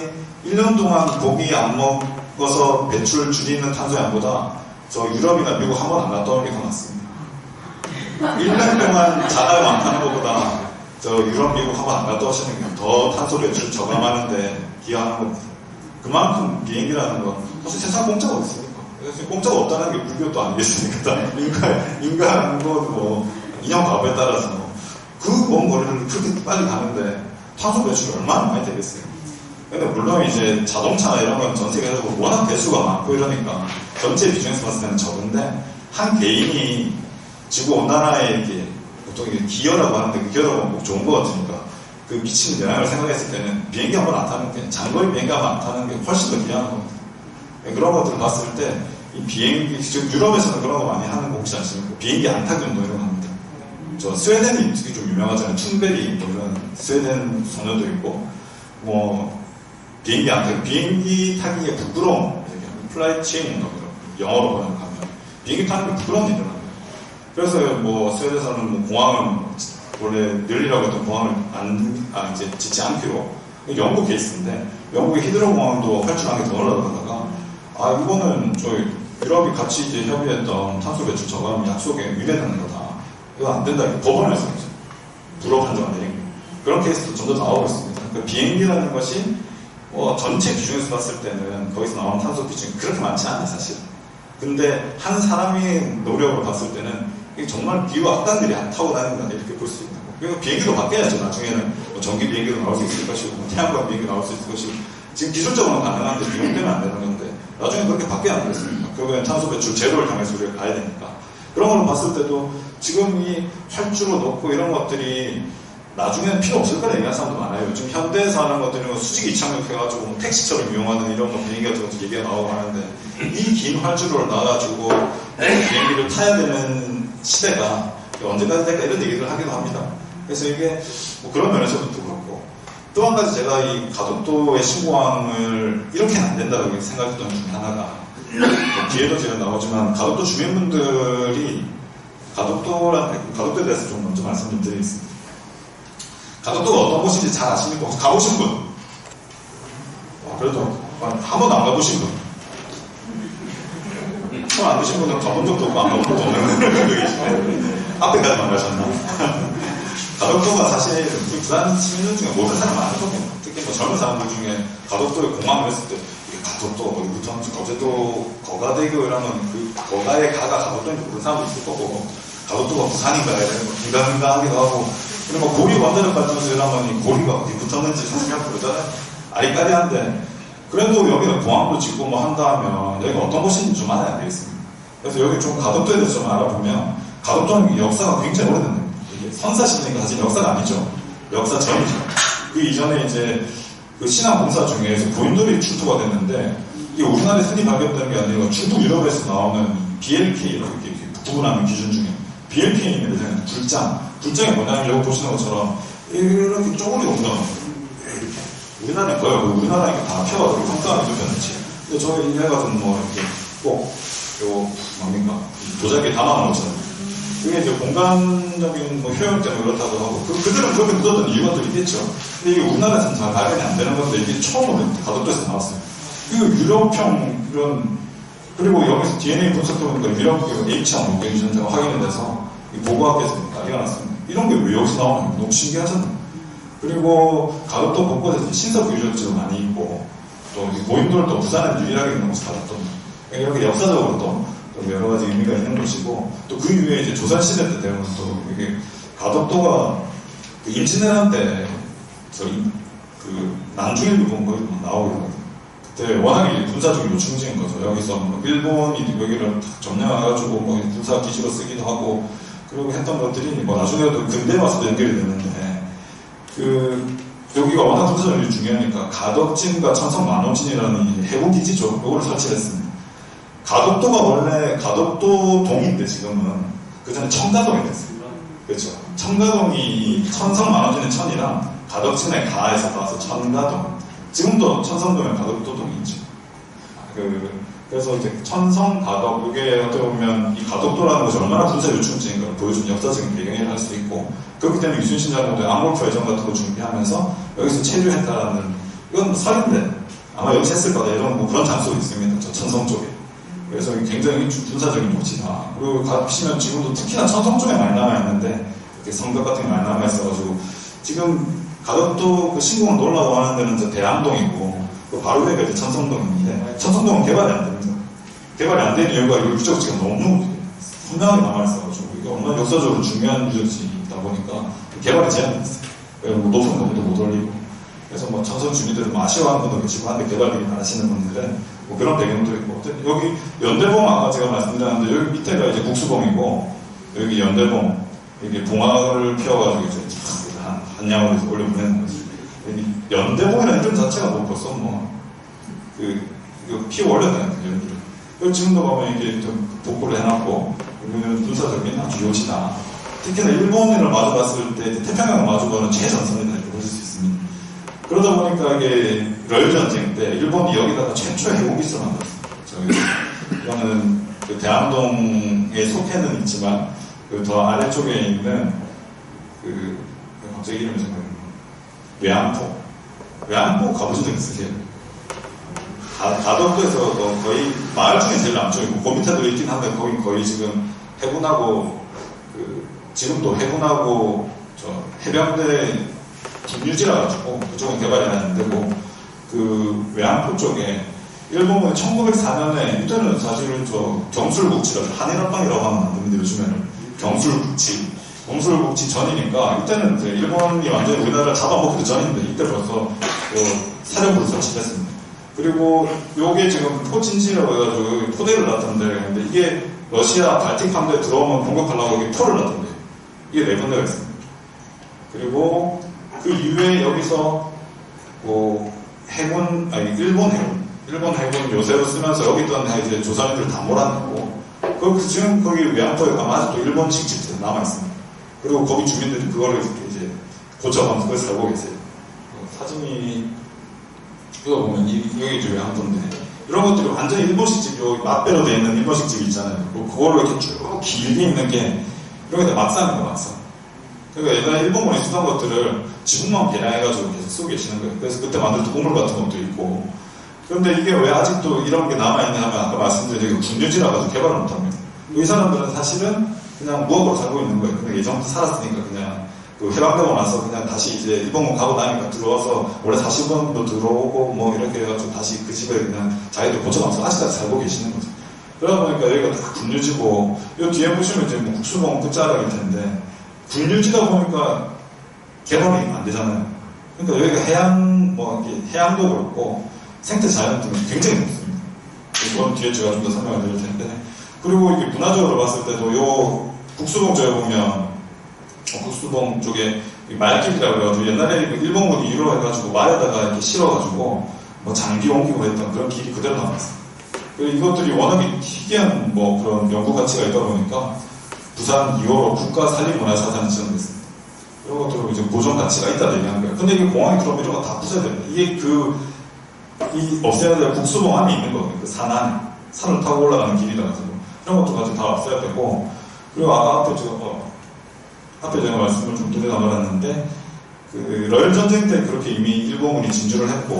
1년 동안 고기 안 먹어서 배출 줄이는 탄소 양보다 저 유럽이나 미국 한 번 안 갔다 오는 게 더 낫습니다. 1년 동안 자갈 많다는 것보다 저 유럽, 미국 한 번 안 갔다 오시는 게 더 탄소 배출 저감하는데 기여하는 겁니다. 그만큼 비행기라는 건 사실 세상 공짜가 없으니까. 그래서 공짜가 없다는 게 불교도 아니겠습니까? 인간 뭐 인형 값에 따라서 그 먼 거리를 그렇게 빨리 가는데 탄소 배출이 얼마나 많이 되겠어요. 근데 물론 이제 자동차나 이런 건 전 세계적으로 워낙 대수가 많고 이러니까 전체 비중에서 봤을 때는 적은데 한 개인이 지구 온난화에 이렇게 보통 이게 기여라고 하는데 그 기여라고 하면 꼭 좋은 것 같으니까 그 미치는 영향을 생각했을 때는 비행기 한 번 안 타는 게 장거리 비행기 한 번 안 타는 게 훨씬 더 기여하는 겁니다. 그런 것들을 봤을 때 이 비행기 지금 유럽에서는 그런 거 많이 하는 거 혹시 아십니까? 비행기 안 타기 운동 이런 거 합니다. 저 스웨덴이 특히 좀 유명하잖아요. 툰베리 뭐 이런 스웨덴 소녀도 있고 뭐 비행기 안 타기 비행기 타기에 부끄러움 플라이팅 영어로 번역하면 비행기 타는 게 부끄러운 일이라고. 그래서 뭐 스웨덴에서는 뭐 공항을 원래 열리라고 했던 공항을 이제 짓지 않기로 영국 케이스인데 영국의 히드로 공항도 활주로한 게 더 올라가다가 이거는 저희 유럽이 같이 이제 협의했던 탄소 배출 저감 약속에 위배되는 거다. 이거 안 된다. 법원에서 불허 판정을 내린 거예요. 그런 케이스도 좀 더 나오고 있습니다. 그러니까 비행기라는 것이 전체 비중에서 봤을 때는 거기서 나오는 탄소 비중이 그렇게 많지 않아요, 사실. 근데 한 사람의 노력을 봤을 때는 이게 정말 기후 악단들이 안 타고 다닌다 이렇게 볼 수 있는 거고. 그리고 비행기도 바뀌어야죠. 나중에는 뭐 전기 비행기도 나올 수 있을 것이고 뭐 태양광 비행기 나올 수 있을 것이고 지금 기술적으로는 가능한데 비용 때문에 안 되는 건데 나중에 그렇게 바뀌어야 안 되겠습니까? 결국엔 탄소 배출 제로를 향해서 우리가 가야 되니까. 그런 걸 봤을 때도 지금 이 활주로 넣고 이런 것들이 나중에는 필요 없을 거라 얘기하는 사람도 많아요. 요즘 현대에서 하는 것들은 수직 이착륙 해가지고 택시처럼 이용하는 이런 거 비행기 같은 것도 얘기가 나오고 하는데 이 긴 활주로를 놔가지고 비행기를 타야 되는 시대가 언제까지 될까 이런 얘기를 하기도 합니다. 그래서 이게 뭐 그런 면에서도 그렇고 또 한 가지 제가 이 가덕도의 신공항을 이렇게는 안 된다고 생각했던 중에 하나가 뭐 뒤에도 제가 나오지만 가덕도 주민분들이 가덕도에 대해서 좀 먼저 말씀 좀 드리겠습니다. 가덕도가 어떤 곳인지 잘 아십니까? 혹시 가보신 분? 그래도 한 번도 안 가보신 분? 손 안 드신 분은 가본 적도 없고 안 가본 적도 없는 분들 계시네. 앞에까지만 가셨나? 가덕도가 사실 부산 시민들 중에 모르는 사람 많거든요. 특히 뭐 젊은 사람들 중에 가덕도에 공항을 했을 때 이게 가덕도가 어디부터 하면서 어제도 거가대교 이러면 그 거가의 가가 가덕도인지 모르는 사람도 있을 거고 가덕도가 부산인가 이런 거 긴가민가하기도 하고 그리고 뭐 고리 원자력 발전소 이러면 이 고리가 어디 붙었는지 사실 모르잖아요. 아리까리한데 그래도 여기는 공항도 짓고 뭐 한다 하면 여기가 어떤 곳인지 좀 알아야 되겠습니다. 그래서 여기 좀 가덕도에 대해서 좀 알아보면 가덕도는 역사가 굉장히 오래된 겁니다. 이게 선사시대니까 사실 역사가 아니죠. 역사 전이죠. 그 이전에 이제 그 신항공사 중에서 고인돌이 출토가 됐는데 이게 우리나라에 흔히 발견되는 게 아니라 중부 유럽에서 나오는 BLK 이렇게 구분하는 기준 중에 BLK입니다. 불장이 뭐냐면 여기 보시는 것처럼 이렇게 쪼그리 옮겨놓은 이렇게 우리나라는 거의 우리나라에 다 펴가지고 평가하는 조건이지. 근데 저희 이래가지고 뭐 이렇게 꼭 뭡니까 도자기에 담아놓은 것처럼 그게 이제 공간적인 뭐 효용 때문에 그렇다고 하고 그들은 그렇게 묻었던 이유가 또 있겠죠. 근데 이게 우리나라에서는 잘 발견이 안 되는 건데 이게 처음으로 가덕도에서 나왔어요. 그 유럽형 이런 그리고 여기서 DNA 분석해보니까 유럽 H형 목격 유전자가 확인이 돼서 보고학계에서 난리가 났습니다. 이런 게 왜 여기서 나오는 게 너무 신기하잖아요. 그리고 가덕도 곳곳에서 신석 유적지도 많이 있고 또 고인돌은 또 부산에 유일하게 있는 곳이 가덕도입니다. 이렇게 역사적으로 또 여러 가지 의미가 있는 곳이고 또 그 이후에 이제 조선시대 때 되면 또 이게 가덕도가 그 임진왜란 때 저희 그 난중일 부분 거의 나오거든요. 그때 워낙에 군사적인 요충지인 거죠. 여기서 뭐 일본이 여기를 탁 점령해가지고 뭐 군사 기지로 쓰기도 하고 그리고 했던 것들이 뭐 나중에도 근대 와서도 연결이 되는데 그 여기가 워낙 군사적인 중요하니까 가덕진과 천성만호진이라는 해군 기지죠. 이걸 설치했습니다. 가덕도가 원래 가덕도 동인데 지금은 그 전에 청가동이 됐어요. 그렇죠. 청가동이 천성만호진의 천이랑 가덕진의 가에서 따서 천가동. 지금도 천성동에 가덕도동이 있죠. 그래서 이제 천성, 가덕, 이게 어떻게 보면 이 가덕도라는 것이 얼마나 군사 요충지인가를 보여주는 역사적인 배경이라 할 수 있고, 그렇기 때문에 유순신 장군도 앙골프 회전 같은 거 준비하면서 여기서 체류했다라는, 이건 설인데, 아마 여기서 했을 거다, 이런 뭐 그런 장소가 있습니다. 저 천성 쪽에. 그래서 굉장히 군사적인 도시다. 그리고 가시면 지금도 특히나 천성 쪽에 많이 남아있는데, 이렇게 성벽 같은 게 많이 남아있어가지고, 지금 가덕도 그 신공을 놀라고 하는 데는 이제 대암동이고, 그 바로 위가 이제 천성동인데, 천성동은 개발이 안 됩니다. 개발이 안 되는 이유가 이 유적지가 너무 선명하게 남아있어가지고, 이게 얼마나 역사적으로 중요한 유적지이다 보니까, 개발이 제한이 있어요. 그리고 높은 건물도 못 올리고. 그래서 뭐 천성 주민들은 아쉬워하는 분도 계시고 한데, 개발이 안 하시는 분들은 뭐 그런 배경도 있고. 여기 연대봉 아까 제가 말씀드렸는데, 여기 밑에가 이제 국수봉이고, 여기 연대봉, 이게 봉화를 피워가지고 이제 한양으로 올려보내는 거지. 연대봉이라는 이름 자체가 뭐 벌써 이거 피워 올렸다는 연기를. 그리고 지금도 보면 이게 좀 복구를 해놨고, 여기는 군사적인 아주 요지다. 특히나 일본을 마주봤을 때 태평양을 마주보는 최전선이다 이렇게 보실 수 있습니다. 그러다 보니까 이게 러일 전쟁 때 일본이 여기다가 최초의 해군기지를 만들었습니다. 이거는 그 대암동에 속해는 있지만 그 더 아래쪽에 있는 갑자기 이름이 생각나요. 외암포 가보신 적 있으세요? 가덕도에서 거의 마을 중에 제일 남쪽이고 그 밑에도 있긴 한데 거기 거의 지금 해군하고 지금도 해군하고 저 해병대 김유지라 가지고 그쪽은 개발이 안 되고 그 외암포 쪽에 일본은 1904년에 이때는 사실은 저 경술국지라서 한일합방이라고 하면 안 됩니다. 요즘에는 경술국지 전이니까 이때는 이제 일본이 완전히 우리나라를 잡아먹기도 전인데 이때 벌써 사령부를 설치했습니다. 그리고 요게 지금 포진지라고 해가지고 포대를 놨던데 근데 이게 러시아 발틱 함대에 들어오면 공격하려고 여기 포를 놨던데 이게 4군데가 있습니다. 그리고 그 이후에 여기서 일본 해군 요새로 쓰면서 여기 있던 이제 조선인들을 다 몰아내고 지금 거기 외항포에 가면 아직도 일본식 집들이 남아있습니다. 그리고 거기 주민들이 그거를 이제 고쳐가면서 그걸 살고 계세요. 사진이 이거 보면 여기 이제 외항포인데 이런 것들이 완전히 일본식 집, 여기 맛배로 되어 있는 일본식 집이 있잖아요. 그거를 이렇게 쭉 길게 있는 게 이런 게 다 막상입니다, 막상. 그러니까 예전에 일본군이 쓰던 것들을 지붕만 개량해가지고 계속 쓰고 계시는 거예요. 그래서 그때 만든 우물 같은 것도 있고. 그런데 이게 왜 아직도 이런 게 남아있냐 하면 아까 말씀드린 군유지라 가지고 개발을 못합니다. 이 사람들은 사실은 그냥 무역으로 살고 있는 거예요. 근데 예전부터 살았으니까 그냥 해방되고 나서 그냥 다시 이제 일본군 가고 나니까 들어와서 원래 40원도 들어오고 뭐 이렇게 해가지고 다시 그 집에 그냥 자기들 고쳐가면서 아직까지 살고 계시는 거죠. 그러다 보니까 여기가 다 군유지고 이 뒤에 보시면 이제 뭐 국수봉 끝자락일 텐데 군유지다 보니까 개발이 안 되잖아요. 그러니까 여기가 해양도 그렇고 생태 자연 등이 굉장히 높습니다. 이건 뒤에 제가 좀 더 설명을 드릴 텐데. 그리고 이게 문화적으로 봤을 때도 요 국수봉 쪽에 보면 국수봉 쪽에 말길이라고 해가지고 옛날에 일본군이 유로 해가지고 말에다가 이렇게 실어가지고 뭐 장비 옮기고 했던 그런 길이 그대로 남아있어요. 그리고 이것들이 워낙에 희귀한 뭐 그런 연구 가치가 있다 보니까 부산 2호로 국가산림문화사전이 지정됐습니다. 이런 것들로 이제 보존 가치가 있다 얘기하는 거예요. 근데 이게 공항이 그럼 이런 거 다 부숴야 됩니다. 이게 이 없애야 될 국수봉 안에 있는 거거든요. 그 산 안에. 산을 타고 올라가는 길이라 가지고. 이런 것도 가지고 다 없애야 되고. 그리고 아까 앞에 제가 말씀을 좀 드려나가았는데, 러일 전쟁 때 그렇게 이미 일본군이 진주를 했고,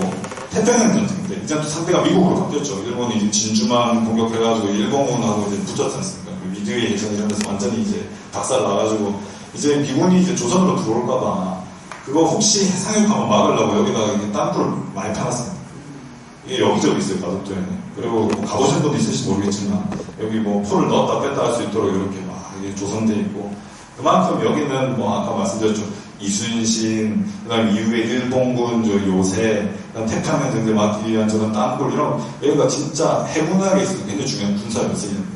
태평양 전쟁 때, 이제 또 상대가 미국으로 바뀌었죠. 일본이 이제 진주만 공격해가지고 일본군하고 이제 붙었지 않습니까? 미드웨이 해전 이런 데서 완전히 이제 박살 나가지고, 이제 미군이 이제 조선으로 들어올까봐, 그거 혹시 상륙하면 막으려고 여기다가 이렇게 땅굴을 많이 파놨습니다. 이게 여기저기 있어요, 가덕도에는. 그리고 뭐 가보신 분도 있을지 모르겠지만, 여기 뭐 포를 넣었다 뺐다 할 수 있도록 이렇게 막 이게 조성되어 있고, 그만큼 여기는 뭐 아까 말씀드렸죠. 이순신, 그 다음에 이후에 일본군, 요새, 그다음 태평양 등대 막기 위한 저런 땅굴, 이런, 여기가 진짜 해군학에 있어서 굉장히 중요한 군사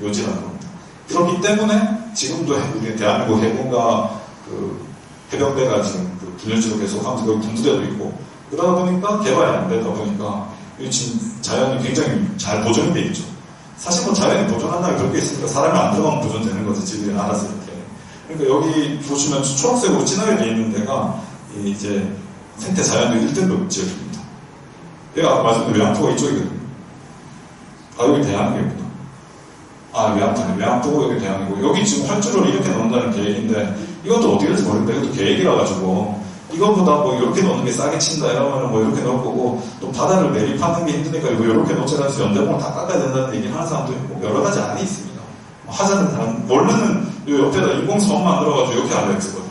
요지라는 겁니다. 그렇기 때문에 지금도 우리 대한민국 해군과 그 해병대가 지금 그 군연지로 계속 하면서 여기 군부대도 있고, 그러다 보니까 개발이 안 되다 보니까 이 지금 자연이 굉장히 잘 보존이 돼 있죠. 사실 뭐 자연이 보존한다는 게 그렇게 있으니까 사람이 안 들어가면 보존되는 거지, 지들이 알아서 이렇게. 그러니까 여기 보시면 초록색으로 진하게 되어 있는 데가 이제 생태 자연도 1등급 지역입니다. 내가 아까 말씀드린 외항포가 이쪽이거든요. 아, 여기 대항이구나. 아, 외항포고 여기 대항이고. 여기 지금 활주로를 이렇게 놓는다는 계획인데 이것도 어떻게 될지 모르겠는데 이것도 계획이라 가지고 이거보다 뭐 이렇게 놓는 게 싸게 친다 이러면 뭐 이렇게 놓을 거고 또 바다를 매립하는 게 힘드니까 이거 이렇게 놓자라서 연대봉을 다 깎아야 된다는 얘기를 하는 사람도 있고 여러 가지 안이 있습니다. 하자는 사람, 원래는 이 옆에다 인공섬 만들어가지고 이렇게 하려 했거든요.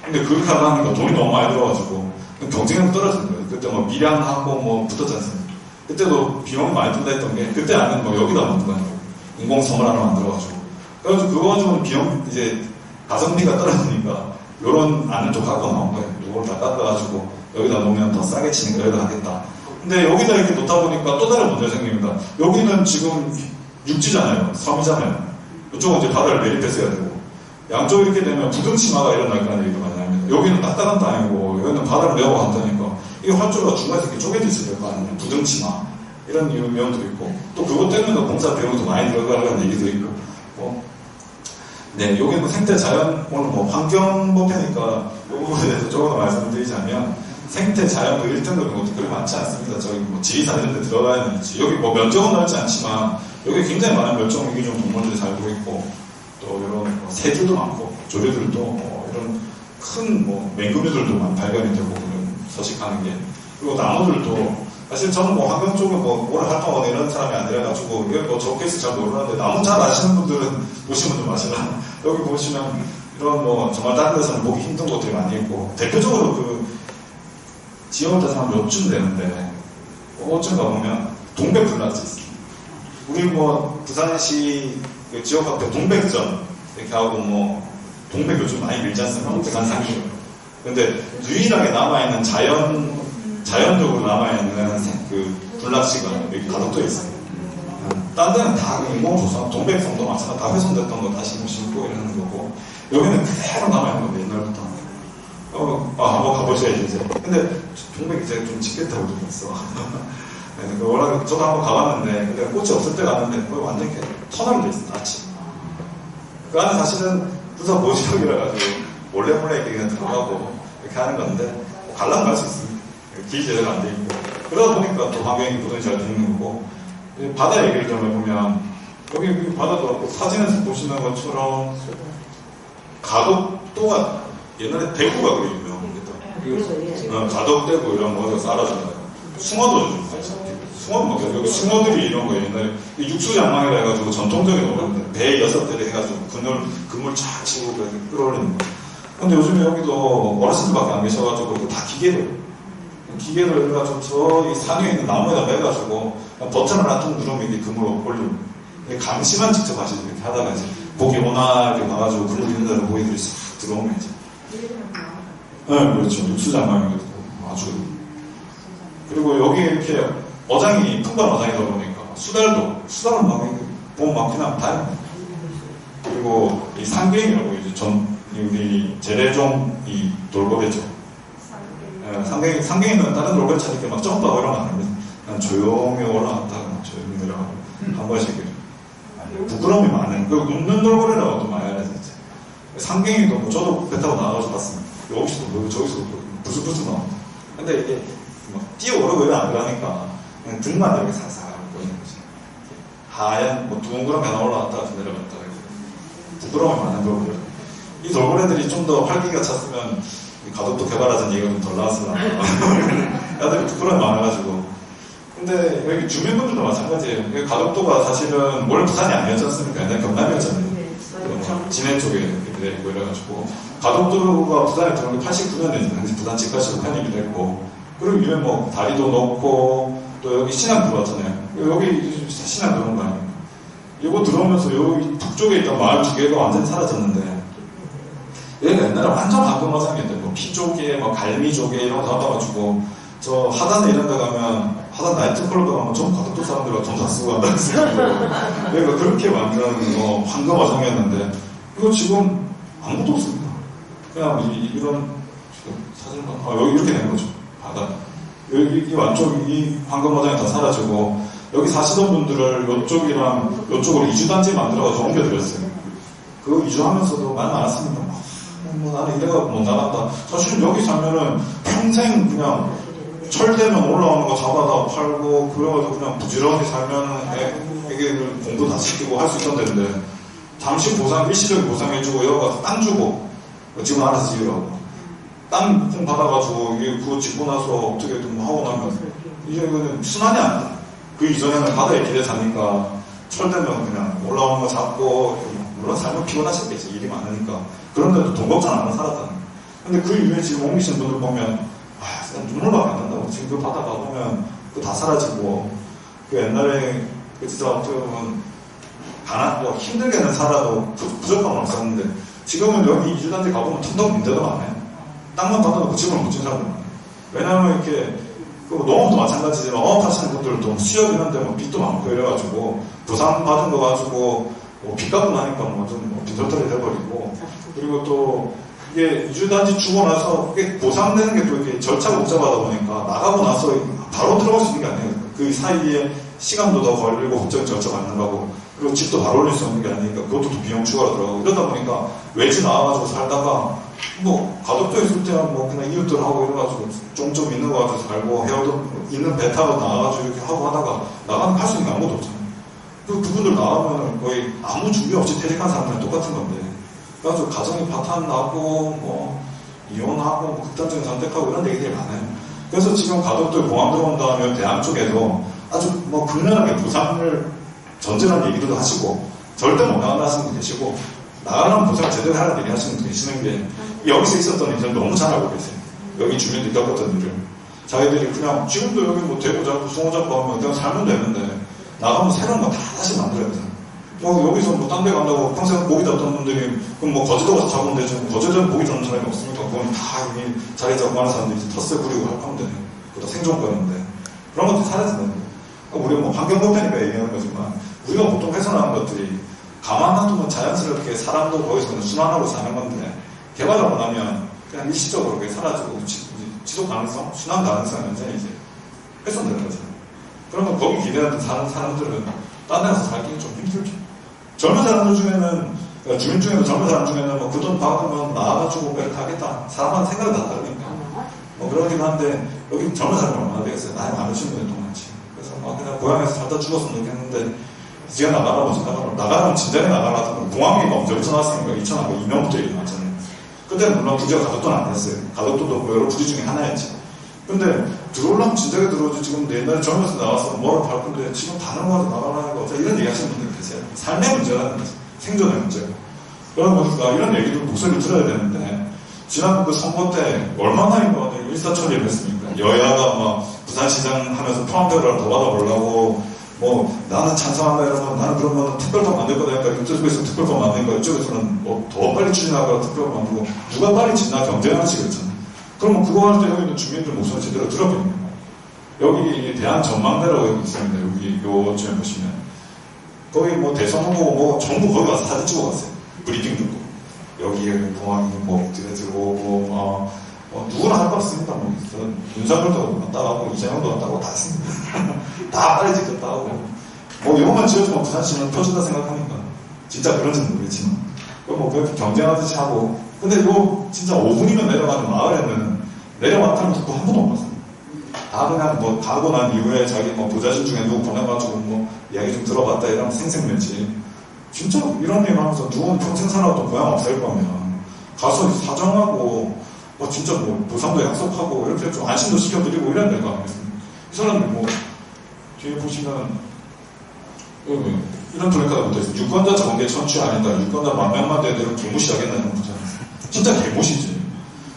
근데 그렇게 하려니까 돈이 너무 많이 들어가지고 경쟁력이 떨어지는 거예요. 그때 뭐 밀양하고 뭐 붙었지 않습니까? 그때도 비용이 많이 든다 했던 게 그때 안은 뭐 여기다 만든다는 거예요. 인공섬을 하나 만들어가지고. 그래가지고 그거 가지고는 비용, 이제 가성비가 떨어지니까 요런 안을 좀 갖고 나온 거예요. 요걸 다 깎아가지고 여기다 놓으면 더 싸게 치니까 여기다 하겠다. 근데 여기다 이렇게 놓다 보니까 또 다른 문제가 생깁니다. 여기는 지금 육지잖아요. 섬이잖아요. 이쪽은 이제 바다를 매립했어야 되고 양쪽 이렇게 되면 부등치마가 일어날 거라는 얘기가 많이 합니다. 여기는 딱딱한 땅이고 여기는 바다를 메고 간다니까 이게 활주로가 중간에서 이렇게 쪼개져 있을 거 아니에요. 부등치마 이런 유명도 있고 또 그것 때문에 공사 비용이 더 많이 들어가는 얘기도 있고 네, 여기 뭐 생태 자연 오늘 뭐 환경 법회니까 이 부분에 대해서 조금 더 말씀드리자면 생태 자연도 1등급인 것도 그렇게 많지 않습니다. 저기 뭐 지리산 이런 데 들어가야 되는지 여기 뭐 면적은 넓지 않지만 여기 굉장히 많은 멸종위기종 동물들이 살고 있고 또 이런 뭐 새들도 많고 조류들도 이런 큰 뭐 맹금류들도 많이 발견이 되고 그런 서식하는 게 그리고 나무들도 사실 저는 뭐 환경 쪽에 뭐 오래 활동하는 이런 사람이 아니라가지고 이게 뭐 저 케이스 잘 모르는데 나무 잘 아시는 분들은 보시면 좀 아시나 여기 보시면 이런 뭐 정말 다른 데서는 보기 힘든 곳들이 많이 있고 대표적으로 그 지역을 따서 한 몇 쯤 되는데 어쯤 가보면 동백불락지 있습니다. 우리 뭐 부산시 그 지역 앞에 동백전 이렇게 하고 뭐 동백 요즘 많이 밀지 않습니까? 부산상이요. 근데 유일하게 남아있는 자연적으로 남아있는 그 불락지가 여기 가덕도에 있어요. 딴 데는 다 인공조성, 동백성도 마찬가지 다 훼손됐던 거 다시 뭐 심고 이러는 거고 여기는 그대로 남아있는 건데 옛날부터. 한번 가보셔야지 이제. 근데 동백 이제 좀 짓겠다고 좀 했어. 네, 워낙 저도 한번 가봤는데 근데 꽃이 없을 때 갔는데 거의 완전 이렇게 터널로 돼 있어 낯이. 그 안에 사실은 부서 보시역이라 가지고 몰래 이렇게 그냥 들어가고 이렇게 하는 건데 가려면 갈 수 있습니다. 길 제대로 안 돼 있고 그러다 보니까 또 환경이 부동이 잘 되는 거고 바다 얘기를 좀 해보면 여기 바다도 사진에서 보시는 것처럼 가덕도가 옛날에 대구가 그게 유명합니다. 가덕대구 이런 거가 쌓아주잖아요. 숭어도 좀 살짝 숭어도 먹혀요. 여기 숭어들이 이런 거 옛날에 육수장망이라 해가지고 전통적인 어른데 배 6대를 해가지고 그물 쫙 치고 끌어올리는 거. 근데 요즘에 여기도 어르신들밖에 안 계셔가지고 다 기계로 해가지고 저이 산에 있는 나무에다 매가지고 버튼을 하나 툭 누르면 이게 그물 올리고 감시만 직접 하시죠. 이렇게 하다가 이제 고기 오나 이렇게 와가지고 그물 있는 대로 고기들이 싹 들어오면 이제 네, 그렇죠. 육수장망이고 아주 그리고 여기 이렇게 어장이 풍발 어장이다 보니까 수달은 막 보면 막 그냥 다요. 그리고 이 상갱이라고 이제 우리 재래종 이 돌고래죠. 상갱이는 다른 돌고래처럼 이렇게 막 점프하고 이러면 안 합니다. 그냥 조용히 올라갔다가 조용히 내려가고 한 번씩 부끄러움이 많은 그 웃는 돌고래라고도 많이 알아요. 상갱이도 뭐 저도 배 타고 나가서 봤습니다. 여기서도 보이고 저기서도 보이고 부슬부슬 나옵니다. 근데 이게 막 뛰어오르고 이러면 안 그러니까 그냥 등만 이렇게 살살 보이는 거지. 하얀 뭐 둥그런 하나 올라갔다가 내려갔다가 부끄러움이 많은 돌고래. 이 돌고래들이 좀 더 활기가 찼으면 가덕도 개발하자는 얘기가 좀 덜 나왔으려나. 애들이 부끄러움이 많아가지고. 근데 여기 주민분들도 마찬가지예요. 여기 가덕도가 사실은 원래 부산이 아니었지 않습니까? 옛날 경남이었잖아요. 진해 쪽에 이렇게 있고 이래가지고 가덕도가 부산에 들어온 게 89년에 부산 집까지로 편입이 됐고 그리고 위에 뭐 다리도 넣고 또 여기 신안 들어왔잖아요. 여기 신안 들어온 거 아닙니까? 이거 들어오면서 여기 북쪽에 있던 마을 두 개가 완전히 사라졌는데 얘가 옛날에 완전 방금마장이었는데 뭐 피조개, 뭐 갈미조개 이런 거 잡아가지고 저 하단에 이런 데 가면 하단 나이트클럽에 가면 전부 가덕도 사람들과 돈 다 쓰고 간다는 생각으로 얘가 그렇게 완전 황금마장이었는데 이거 지금 아무것도 없습니다. 그냥 이런 사진만 여기 이렇게 된 거죠. 바다 여기 이 완쪽 이 황금마장이 다 사라지고 여기 사시던 분들을 이쪽이랑 이쪽으로 이주단지 만들어가지고 옮겨드렸어요. 그 이주하면서도 말 많았습니다. 나는 이래가 못 나간다. 사실 여기 살면은 평생 그냥 철되면 올라오는 거 잡아다 팔고 그래가지고 그냥 부지런히 살면은 애기를 공부 다 시키고 할 수 있던 데인데 잠시 보상, 일시적인 보상해주고 여기 가서 땅 주고 지금 알아서 지으라고 땅 받아가지고 이게 그거 짓고 나서 어떻게든 하고 나면 이제 이거는 순환이 안 돼. 그 이전에는 바다에 길에 사니까 철되면 그냥 올라오는 거 잡고 물론 살면 피곤하셨겠지. 일이 많으니까. 그런데도 돈 걱정 안 하고 살았다는 거예요. 근데 그 이후에 지금 옮기신 분들 보면 눈물밖에 안 난다고. 지금 그 바다 가보면 그거 다 사라지고 그 옛날에 그 진짜 어떻게 보면 뭐 힘들게는 살아도 부족함은 없었는데 지금은 여기 이주단지 가보면 턱턱 문제도 많아요. 땅만 받아도 그 집을 못 진 사람들 많아요. 왜냐하면 이렇게 농업도 마찬가지지만 어업하시는 분들도 수협 이런데 뭐 빚도 많고 이래가지고 부산 받은 거 가지고 빚 갚고 나니까 좀 빈털털이 돼버리고 그리고 또 이게 이주단지 주고 나서 그게 보상되는 게 또 이렇게 절차가 복잡하다 보니까 나가고 나서 바로 들어갈 수 있는 게 아니에요. 그 사이에 시간도 더 걸리고 법적인 절차 받는 거고 그리고 집도 바로 올릴 수 없는 게 아니니까 그것도 또 비용 추가로 들어가고 이러다 보니까 외지 나와가지고 살다가 뭐 가족도 있을 때는 뭐 그냥 이웃들하고 이래가지고 좀 있는 거 가지고 살고 헤어도 있는 배 타고 나와가지고 이렇게 하고 하다가 나가면 할 수 있는 게 아무것도 없잖아요. 그분들 나가면 거의 아무 준비 없이 퇴직한 사람들은 똑같은 건데 그래가지고 가정이 파탄 나고 뭐 이혼하고 뭐 극단적인 선택하고 이런 얘기들이 많아요. 그래서 지금 가족들 공항 들어온 다음에 대학 쪽에도 아주 뭐 극렬하게 부상을 전제라는 얘기도 하시고 절대 못 나간다 하시는 분 계시고 나가려면 보상을 제대로 하라는 얘기 하시는 분 계시는 게 여기서 있었던 일을 너무 잘 알고 계세요. 여기 주민들이 겪었던 일을 자기들이 그냥 지금도 여기 뭐 대구 잡고 송어 잡고 하면 그냥 살면 되는데 나가면 새로운 거 다 다시 만들어야 되잖아요. 뭐 여기서 뭐 딴 데 간다고 평생 고기 잡던 분들이 그럼 뭐 거제도 가서 잡으면 되죠. 거제도는 고기 잡는 사람이 없으니까 그건 다 이미 자리 잡고 하는 사람들이 텃세 부리고 하면 되네요. 그것도 생존권인데 그런 것들이 사라지는 거예요. 우리가 뭐 환경법이니까 얘기하는 거지만 우리가 보통 훼손하는 것들이 가만 놔두면 자연스럽게 사람도 거기서 순환하고 사는 건데 개발하고 나면 그냥 일시적으로 그게 사라지고 지속 가능성, 순환 가능성이 완전히 이제 훼손되는 거잖아요. 그러면 거기 기대하는 사는 사람들은 딴 데 가서 살기는 좀 힘들죠. 젊은 사람들 중에는 그러니까 주민 중에도 젊은 사람 중에는 뭐 그 돈 받으면 나와가지고 뭐 이렇게 하겠다. 사람마다 생각이 다 다르니까 뭐 그러긴 한데 여기 젊은 사람이 얼마나 되겠어요. 나이 많으신 분이 더 많지. 그래서 막 그냥 고향에서 살다 죽었으면 좋겠는데 지가 나가라고 나가라면 진작에 나가라. 공항이 언제부터 나왔으니까 2002년부터 얘기 나왔잖아요. 그때는 물론 부지가 가덕도는 안 했어요. 가덕도도 여러 부지 중에 하나였지. 근데 들어오려면 진작에 들어오지. 지금 옛날에 젊어서 나와서 뭐를 할 건데 지금 다른 거라도 나가라는 거 어쩌 이런 얘기 하시는 분들 계세요. 삶의 문제라는 거죠. 생존의 문제고. 그러니까 이런 얘기도 목소리를 들어야 되는데 지난번 그 선거 때 얼마나 이거를 일사천리를 했습니까? 여야가 막 부산시장 하면서 포함표를 더 받아보려고 뭐 나는 찬성한다 이러면 나는 그러면 특별법 만들 거다 하니까 이쪽에서 특별법 만드니까 이쪽에서는 뭐 더 빨리 추진하거나 특별법 만들고 누가 빨리 짓나 경쟁하지 그렇잖아요. 그러면 그거 할 때 여기 있는 주민들 목소리 제대로 들었겠네요. 여기 대한 전망대라고 여기 있습니다. 여기 요쯤에 보시면 거기 뭐 대선 후보 뭐 전부 거기 가서 사진 찍어 갔어요. 브리핑 듣고 여기에 공항이 뭐 들어오고 누구나 할 거 없습니다. 뭐 윤석열도 왔다 가고 이재명도 왔다 가고 다 했습니다. 다 빨리 찍었다 하고 뭐 이것만 지어주면 부산시는 표준다 생각하니까 진짜 그런지는 모르겠지만 뭐 그렇게 경쟁하듯이 하고 근데 이거 진짜 5분이면 내려가는 마을에는 내려왔다는 듣고 한 번도 못 봤어요. 다 그냥 뭐 가고 난 이후에 자기 뭐 부자신 중에 누구 보내가지고 뭐 이야기 좀 들어봤다 이러면 생생면지 진짜 이런 얘기 하면서 누군 평생 살아왔던 고향 없앨 거면 가서 사정하고 뭐 진짜 뭐 보상도 약속하고 이렇게 좀 안심도 시켜드리고 이래야 될 거 아니겠습니까? 이 사람들 뭐 뒤에 보시면 이런 플래카드 붙어있어요. 유권자 정계 천취 아니다. 유권자 10,000만 대들은 개무시하겠다는 거잖아요. 진짜 개무시지.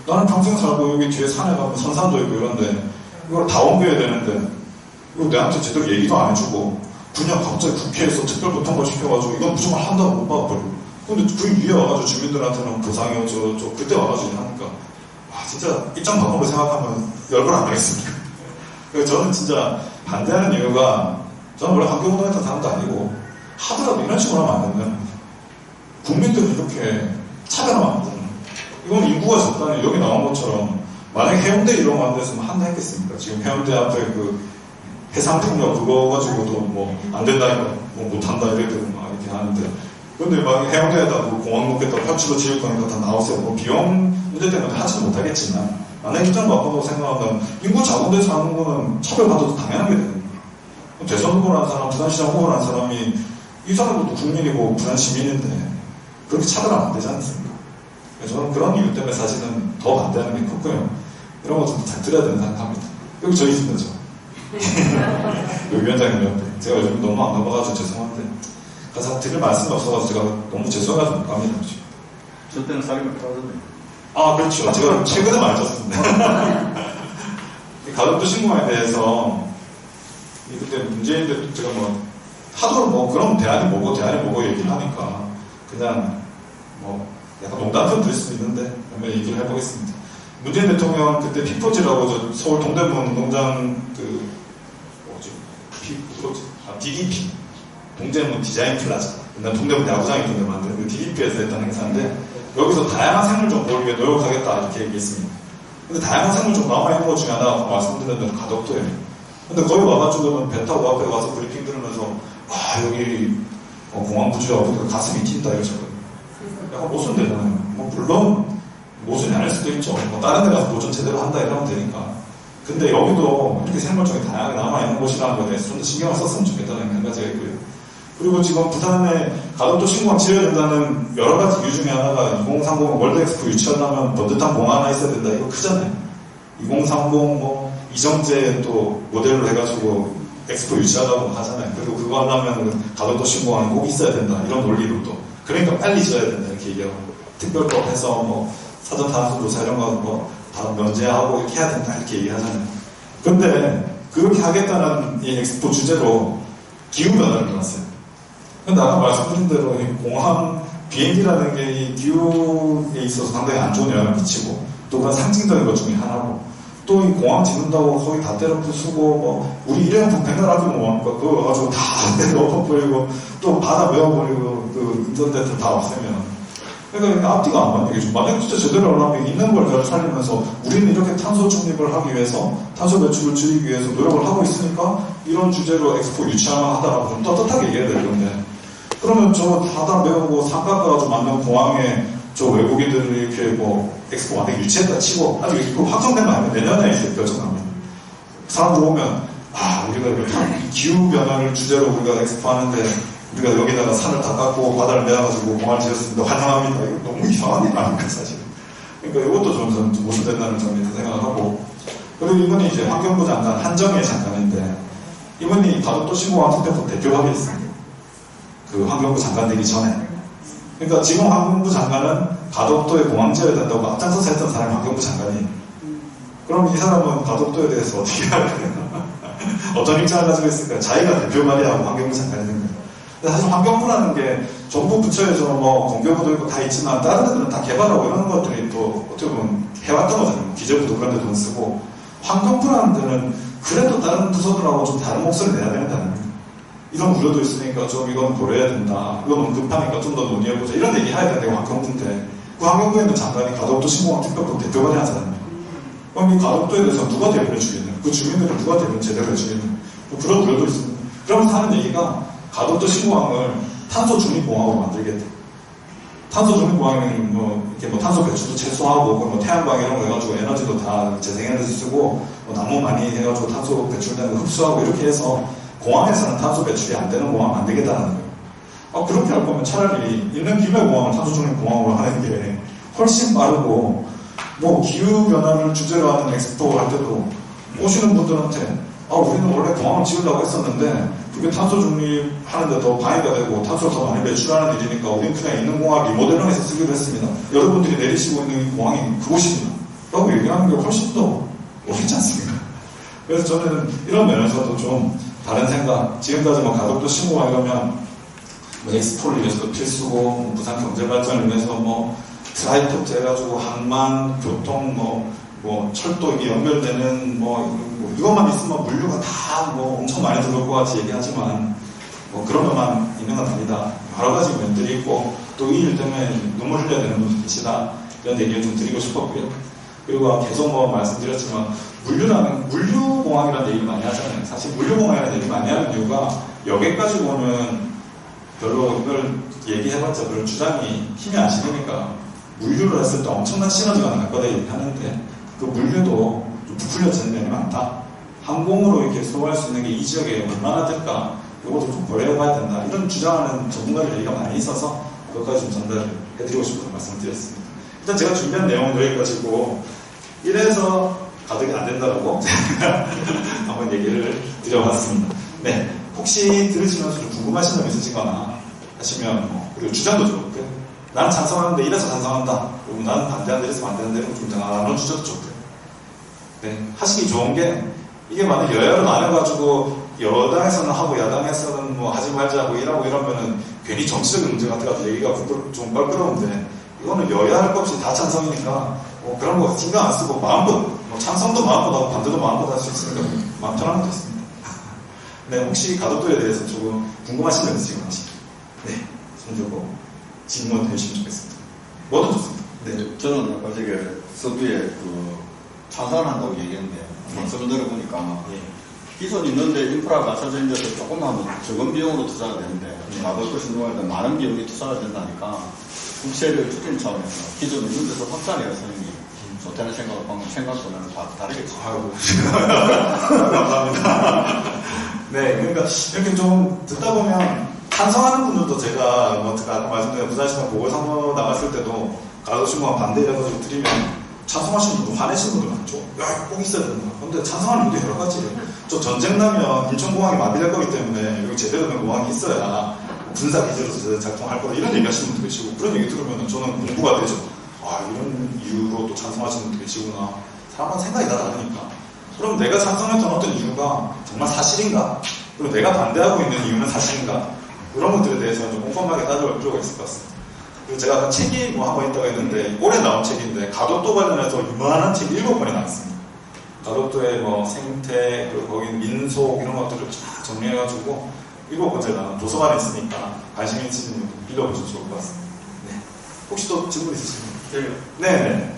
나는 평생 살고 여기 뒤에 산에 가면 선산도 있고 이런데 이걸 다 옮겨야 되는데 이거 내한테 제대로 얘기도 안 해주고 그냥 갑자기 국회에서 특별법 통과 시켜가지고 이건 무조건 한다고 못 받아버리고 근데 그 위에 와가지고 주민들한테는 보상이 어쩌고 그때 와가지고 하니까 와 진짜 입장 바꾼 거 생각하면 열불 안 나겠습니까? 그래서 저는 진짜 반대하는 이유가 저는 원래 환경운동했던 사람도 아니고 하더라도 이런 식으로 하면 안 된다는 거죠. 국민들이 이렇게 차별하면 안 되는 거예요. 이건 인구가 적다니 여기 나온 것처럼 만약에 해운대 이런 거 안 됐으면 한다 했겠습니까? 지금 해운대 앞에 그 해상풍력 그거 가지고도 뭐 안 된다, 뭐 못한다 이렇게 막 이렇게 하는데 근데 막 해운대에다 뭐 공항 놓겠다, 파출로 지을 거니까 다 나오세요. 뭐 비용 문제 때문에 하지는 못하겠지만 만약에 입장 바꾼다고 생각하면 인구 작은 데서 하는 거는 차별받아도 당연하게 되는 거예요. 대선 후보라는 사람, 부산시장 후보라는 사람이 이 사람도 국민이고 부산 시민인데 그렇게 차별하면 안 되지 않습니까? 저는 그런 이유 때문에 사실은 더 반대하는 게 컸고요. 이런 거 좀 잘 들어야 된다고 생각합니다. 여기 저희 있습니다, 저. 여기 위원장님 옆에. 제가 요즘 너무 안 넘어가서 죄송한데 가서 드릴 말씀이 없어가지고 제가 너무 죄송해가지고 못 갑니다. 저 때는 쌀이 빠졌네요. 아, 그렇죠. 제가 최근에 말했었습니다. 가덕도 신공항에 대해서 그때 문재인 제가 뭐 하도 뭐 그런 대안이 뭐고 얘기를 하니까 그냥 뭐 약간 농담처럼 들을 수도 있는데 한번 얘기를 해보겠습니다. 문재인 대통령 그때 피포지라고 저 서울 동대문 운동장 그 DDP 동대문 디자인 플라자 옛날 동대문 야구장이 있던데 만든 그 DDP에서 했던 행사인데 여기서 다양한 생물종 보기 위해 노력하겠다 이렇게 얘기했습니다. 근데 다양한 생물종 남아있는 것 중에 하나가 말씀드린 대로 가덕도예요. 근데 거기 와가지고는 배 타고 앞에 가서 브리핑 들으면서 아 여기 공항 부지야 가슴이 튄다 이러셨거든요. 약간 모순되잖아요. 뭐 물론 모순이 아닐 수도 있죠. 뭐 다른 데 가서 보존 제대로 한다 이러면 되니까. 근데 여기도 이렇게 생물종이 다양하게 남아있는 곳이라는 거에 대해서 좀 더 신경을 썼으면 좋겠다는 한 가지가 있고요. 그리고 지금 부산에 가덕도 신공항 지어야 된다는 여러 가지 이유 중에 하나가 2030 월드 엑스포 유치하려면 번듯한 공항 하나 있어야 된다. 이거 크잖아요. 2030 뭐 이정재 또 모델로 해가지고 엑스포 유치하자고 하잖아요. 그리고 그거 하려면 가덕도 신공항이 꼭 있어야 된다. 이런 논리로 또. 그러니까 빨리 지어야 된다. 이렇게 얘기하고. 특별법 해서 뭐 사전 탄소 조사 이런 거 뭐 다 면제하고 이렇게 해야 된다. 이렇게 얘기하잖아요. 근데 그렇게 하겠다는 이 엑스포 주제로 기후변화를 넣었어요. 근데 아까 말씀드린 대로 이 공항 비행기라는 게 이 기후에 있어서 상당히 안 좋은 영향을 미치고 또 그런 상징적인 것 중에 하나고 또 이 공항 짓는다고 거기 다 때려 부수고 뭐 우리 일회용품 백날하기 뭐하니까 그거 가지고 다 때려 엎어버리고 또 바다 메워버리고 그 인터넷을 다 없애면 그러니까 앞뒤가 안 맞는 게죠. 만약에 진짜 제대로 하려면 있는 걸 잘 살리면서 우리는 이렇게 탄소 중립을 하기 위해서 탄소 배출을 줄이기 위해서 노력을 하고 있으니까 이런 주제로 엑스포 유치하면 하다라고 좀 떳떳하게 얘기해야 될 건데 그러면 저 바다 메우고 산 깎아가지고 만든 공항에 저 외국인들이 이렇게 뭐 엑스포 만약에 유치했다 치고 아직 엑스포 확정되면 안 돼. 내년에 있을 결정합니다. 사람들 오면 아 우리가 기후변화를 주제로 우리가 엑스포 하는데 우리가 여기다가 산을 다 깎고 바다를 메워가지고 공항을 지었습니다. 환영합니다. 이거 너무 이상한 일 아닙니까 사실. 그러니까 이것도 좀 모순된다는 점이 생각하고 그리고 이분이 이제 환경부 장관 한정희 장관인데 이분이 가덕도 신공항 특별법 대표하게 있습니다. 그 환경부 장관 되기 전에. 그러니까 지금 환경부 장관은 가덕도에 공항 지어야 된다고 앞장서서 했던 사람이 환경부 장관이에요. 그럼 이 사람은 가덕도에 대해서 어떻게 해야 되나? 어떤 입장을 가지고 있을까? 자기가 대표 말이하고 환경부 장관이 된 거예요. 근데 사실 환경부라는 게 정부 부처에서 뭐 공교부도 있고 다 있지만 다른 데들은 다 개발하고 이런 것들이 또 어떻게 보면 해왔던 거잖아요. 기재부도 그런 데 돈 쓰고 환경부라는 데는 그래도 다른 부서들하고 좀 다른 목소리 내야 된다는 거예요. 이런 우려도 있으니까 좀 이건 고려해야 된다. 이건 너무 급하니까 좀 더 논의해보자. 이런 얘기 해야 되는데 환경부인데 그 환경부에 있는 장관이 가덕도 신공항 특별법 대표관이 한 사람이에요. 그럼 이 가덕도에 대해서 누가 대변해 주겠냐? 그 주민들은 누가 대변 제대로 해주겠냐? 뭐 그런 우려도 있습니다. 그러면서 하는 얘기가 가덕도 신공항을 탄소 중립공항으로 만들겠다. 탄소 중립공항은 뭐 이렇게 뭐 탄소 배출도 최소하고 뭐 태양광 이런 거 해가지고 에너지도 다 재생에너지 쓰고 뭐 나무 많이 해가지고 탄소 배출되는 거 흡수하고 이렇게 해서 공항에서는 탄소 배출이 안 되는 공항 만들겠다는 거예요. 그렇게 할 거면 차라리 있는 김해 공항을 탄소 중립 공항으로 하는 게 훨씬 빠르고 뭐 기후 변화를 주제로 하는 엑스포 할 때도 오시는 분들한테 우리는 원래 공항을 지으려고 했었는데 그게 탄소 중립하는데 더 방해가 되고 탄소를 더 많이 배출하는 일이니까 우리는 그냥 있는 공항 리모델링해서 쓰기로 했습니다. 여러분들이 내리시고 있는 공항이 그곳입니다. 라고 얘기하는 게 훨씬 더 어렵지 않습니까? 그래서 저는 이런 면에서도 좀 다른 생각, 지금까지 뭐 가덕도 신공항 이러면 엑스포를 위해서도 필수고, 부산 경제발전을 위해서 트라이포트 해가지고 항만, 교통, 철도 이게 연결되는 이것만 있으면 물류가 다 엄청 많이 들어올 것 같이 얘기하지만 그런 것만 있는 건 아니다. 여러 가지 면들이 있고 또 이 일 때문에 눈물 흘려야 되는 분들 계시다. 이런 얘기를 좀 드리고 싶었고요. 그리고 계속 말씀드렸지만 물류공항이라는 얘기를 많이 하잖아요. 사실 물류공항이라는 얘기를 많이 하는 이유가 여기까지 오는 별로 이걸 얘기해봤자 별 주장이 힘이 안 실리니까 물류를 했을 때 엄청난 시너지가 날 거다 얘기하는데 그 물류도 좀 부풀려지는 면이 많다. 항공으로 이렇게 소화할 수 있는 게 이 지역에 얼마나 될까? 이것도 좀 고려해봐야 된다. 이런 주장하는 전문가들 얘기가 많이 있어서 그것까지 좀 전달을 해드리고 싶어서 말씀드렸습니다. 일단 제가 준비한 내용은 여기까지고 이래서 가덕이 안 된다고 한번 얘기를 드려봤습니다. 네, 혹시 들으시면서 좀 궁금하신 점 있으시거나 하시면 그리고 주장도 좋고요. 나는 찬성하는데 이래서 찬성한다. 그리고 나는 반대하는데 이래서 반대하는데 좀 나눠주셔도 좋고요. 네, 하시기 좋은 게 이게 만약 여야로 나눠가지고 여당에서는 하고 야당에서는 하지 말자 하고 이러면은 괜히 정치적인 문제 같아가지고 얘기가 좀 껄끄러운데 이거는 여야 할 것 없이 다 찬성이니까 그런 거 신경 안 쓰고 마음껏 찬성도 마음껏 하고 반대도 마음껏 할 수 있으니까 마음 편하면 됐습니다. 네, 혹시 가덕도에 대해서 조금 궁금하신 점 있으시거나 네, 손 들고 질문 해주시면 좋겠습니다. 뭐든 좋습니다. 네. 저는 어저께 서두에 찬성한다고 얘기했는데 말씀을 들어보니까 기존 있는데 인프라가 갖춰져 있는 데서 조금만 적은 비용으로 투자가 되는데 가덕도 신도시에 많은 비용이 투자가 된다니까 국세를 줄이는 차원에서 기존 있는 데서 확산해야 선생님이 좋다는 생각도 나는 다 다르겠죠. 아이고. 감사합니다. 네, 그러니까 이렇게 좀 듣다 보면 찬성하는 분들도 제가 아까 말씀드린 부산시장 보궐선거 나갔을 때도 가덕신공항 반대해가지고 드리면 찬성하시는 분도 화내시는 분들 많죠. 야, 꼭 있어야 된다. 근데 찬성하는 이유도 여러 가지예요. 저 전쟁 나면 인천공항이 마비될 거기 때문에 여기 제대로 된 공항이 있어야 군사기지로서 제대로 작동할 거다. 이런 얘기 하시는 분도 계시고 그런 얘기 들으면 저는 공부가 되죠. 이런 이유로 또 찬성하시는 분도 계시구나. 사람마다 생각이 다 다르니까. 그럼 내가 찬성했던 어떤 이유가 정말 사실인가? 그리고 내가 반대하고 있는 이유는 사실인가? 그런 것들에 대해서 좀 꼼꼼하게 따져볼 필요가 있을 것 같습니다. 그리고 제가 아까 책이 한번 있다고 했는데 올해 나온 책인데 가덕도 관련해서 유명한 책 7권이 나왔습니다. 가덕도의 생태, 그리고 거기 민속 이런 것들을 쫙 정리해가지고 7권 제가 도서관에 있으니까 관심 있으신 분 빌려보셔도 좋을 것 같습니다. 네. 혹시 또 질문 있으신가요? 저요? 네네.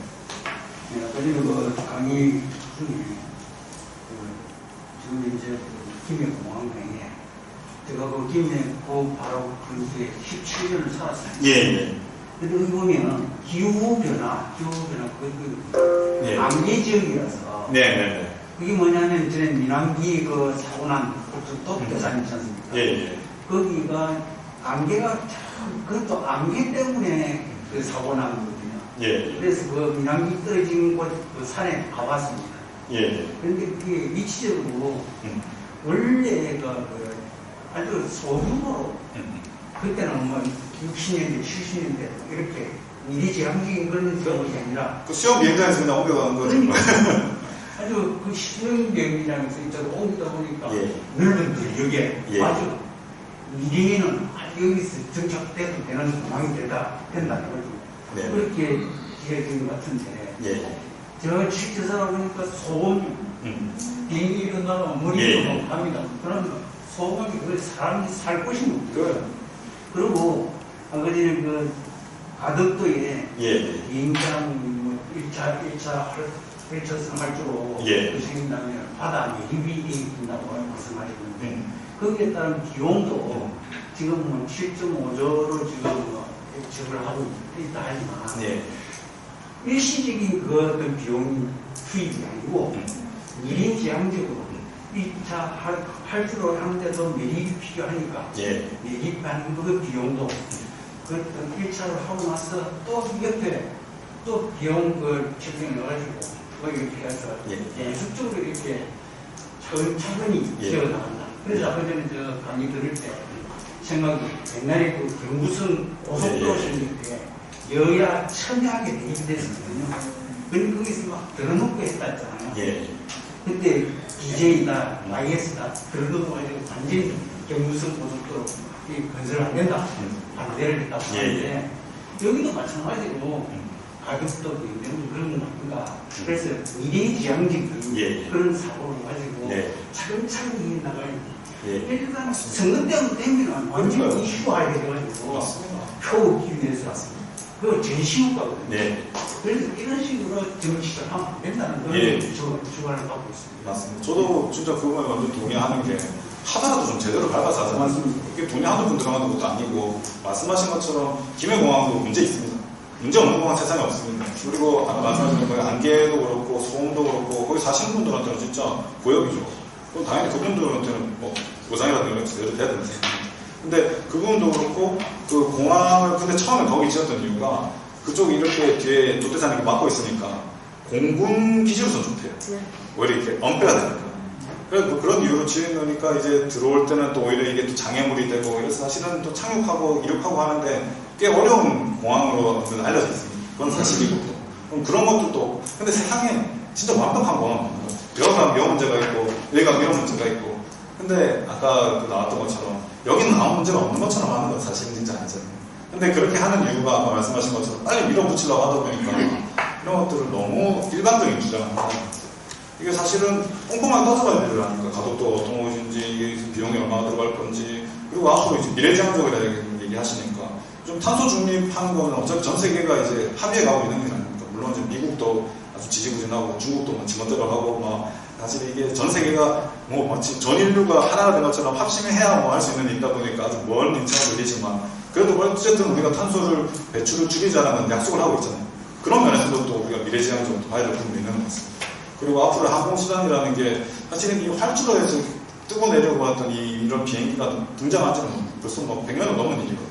그리고 강의 중에 지금 이제 김해공항에 제가 김해고 바로 그 뒤에 17년을 살았어요. 예. 근데 여기 보면 기후변화 예. 안개 지역이라서 네네네. 그게 뭐냐면 전에 민항기 사고 난 또 대산 있지 않습니까? 예. 거기가 안개가 그것도 안개 때문에 그 사고 난 거거든요. 예. 그래서 그 민항기 떨어진 곳 그 산에 가봤습니다. 예. 그런데 그게 위치적으로 원래가 아주 소규모로 그때는 60년대, 70년대 이렇게 미리지향적인 그런 경우가 아니라 그 수영 비행장에서 그냥 옮겨가는 거죠. 아주 그 시흥 비행장에서 이쪽으로 옮기다 보니까 예. 넓은 지역에 예. 아주 미리는 여기서 정착돼도 되는 공항이 된다는 거죠. 네. 그렇게 지어진 것 같은데 예. 저 실제 살아보니까 소음이 비행기 일어나면 머리도 예. 합니다. 그런 소음이 사람이 살 곳이 없어요. 그리고 아까 전에 가덕도에 예. 비행장 1차 생활주로 예. 생긴다면 바다 내립이 된다고 말씀하셨는데 거기에 따른 비용도 지금 7.5조로 지금 예측을 하고 있다 하지만 예. 일시적인 그 어떤 비용 투입이 아니고 미리지향적으로 1차 할주로 하는데도 매립이 필요하니까 예. 매립하는 그 비용도 그 1차로 하고 나서 또 옆에 또 비용 책정해가지고 거기 이렇게 해서 계속적으로 이렇게 차근차근히 지어나간다. 그래서 아까 전에 저 강의 들을 때 생각이 옛날에 그 경부선 고속도로 생길 때 여야 첨예하게 대입됐었거든요. 근데 거기서 막 들어놓고 했다잖아요. 예. 그때 DJ다, YS다 들어놓고 가지고 완전히 경부선 고속도로 이 건설 안 된다. 반대를 했다고 예, 하는데 여기도 마찬가지로 가격도 그런 건 아닌가. 그래서 미래지향적인 예. 그런 사고를 가지고 네. 차근차근히 나가야 돼. 예. 일단 선거 때문에 되면 완전 그러니까요. 이슈화가 돼가지고 맞습니다. 표 얻기 위해서 그거 제일 쉬운 거거든요. 네. 그래서 이런 식으로 정치를 하면 안 된다는 걸 예. 주관을 받고 있습니다. 맞습니다. 저도 진짜 그거에 완전 동의하는 게 하더라도 좀 제대로 밟아서 하자. 맞습니다. 이게 돈이 한두 푼 들어가는 것도 아니고 말씀하신 것처럼 김해공항도 문제 있습니다. 문제 없는 공항 세상에 없습니다. 그리고 아까 말씀하신 거에 안개도 그렇고 소음도 그렇고 거기 사시는 분들한테는 진짜 고역이죠. 그럼 당연히 그분들한테는 뭐 보상이라든가 이런 게 제대로 돼야 되는데. 근데 그 부분도 그렇고 그 공항을 근데 처음에 거기 지었던 이유가 그쪽이 이렇게 뒤에 도태산이 막고 있으니까 공군 기지로서 좋대요. 네. 오히려 이렇게 엄폐가 되니까. 그래서 뭐 그런 이유로 지은 거니까 이제 들어올 때는 또 오히려 이게 또 장애물이 되고 그래서 사실은 또 착륙하고 이륙하고 하는데 꽤 어려운 공항으로는 알려져 있습니다. 그건 사실이고 또. 그럼 그런 것도 또 근데 세상에 진짜 완벽한 공항은 없는 거예요. 여기가 이런 문제가 있고 여기가 이런 문제가 있고 근데 아까 나왔던 것처럼 여기는 아무 문제가 없는 것처럼 하는 건 사실은 진짜 아니잖아요. 근데 그렇게 하는 이유가 아까 말씀하신 것처럼 빨리 밀어붙이려고 하다 보니까 이런 것들을 너무 일반적인 주장을 하는 이게 사실은 꼼꼼하게 따져봐야 되는 거니까 가격도 어떤 것인지 이게 비용이 얼마나 들어갈 건지 그리고 앞으로 이제 미래지향적이라는 얘기하시니까 좀 탄소 중립하는 거는 어차피 전 세계가 이제 합의해 가고 있는 게 아닙니까? 물론 이제 미국도 아주 지지부진하고 중국도 뭐 지멋대로 하고 막 사실 이게 전 세계가 뭐 마치 전 인류가 하나가 된 것처럼 합심해야 뭐 할 수 있는 일이다 보니까 아주 먼 인차가 걸리지만 그래도 어쨌든 우리가 탄소를 배출을 줄이자라는 약속을 하고 있잖아요. 그런 면에서도 또 우리가 미래지향적으로 봐야 될 부분이 있는 것 같습니다. 그리고 앞으로 항공수단이라는 게 사실은 이 활주로 해서 뜨고 내려고 하던 이런 비행기가 등장하지는 벌써 뭐 100년은 넘은 일이거든요.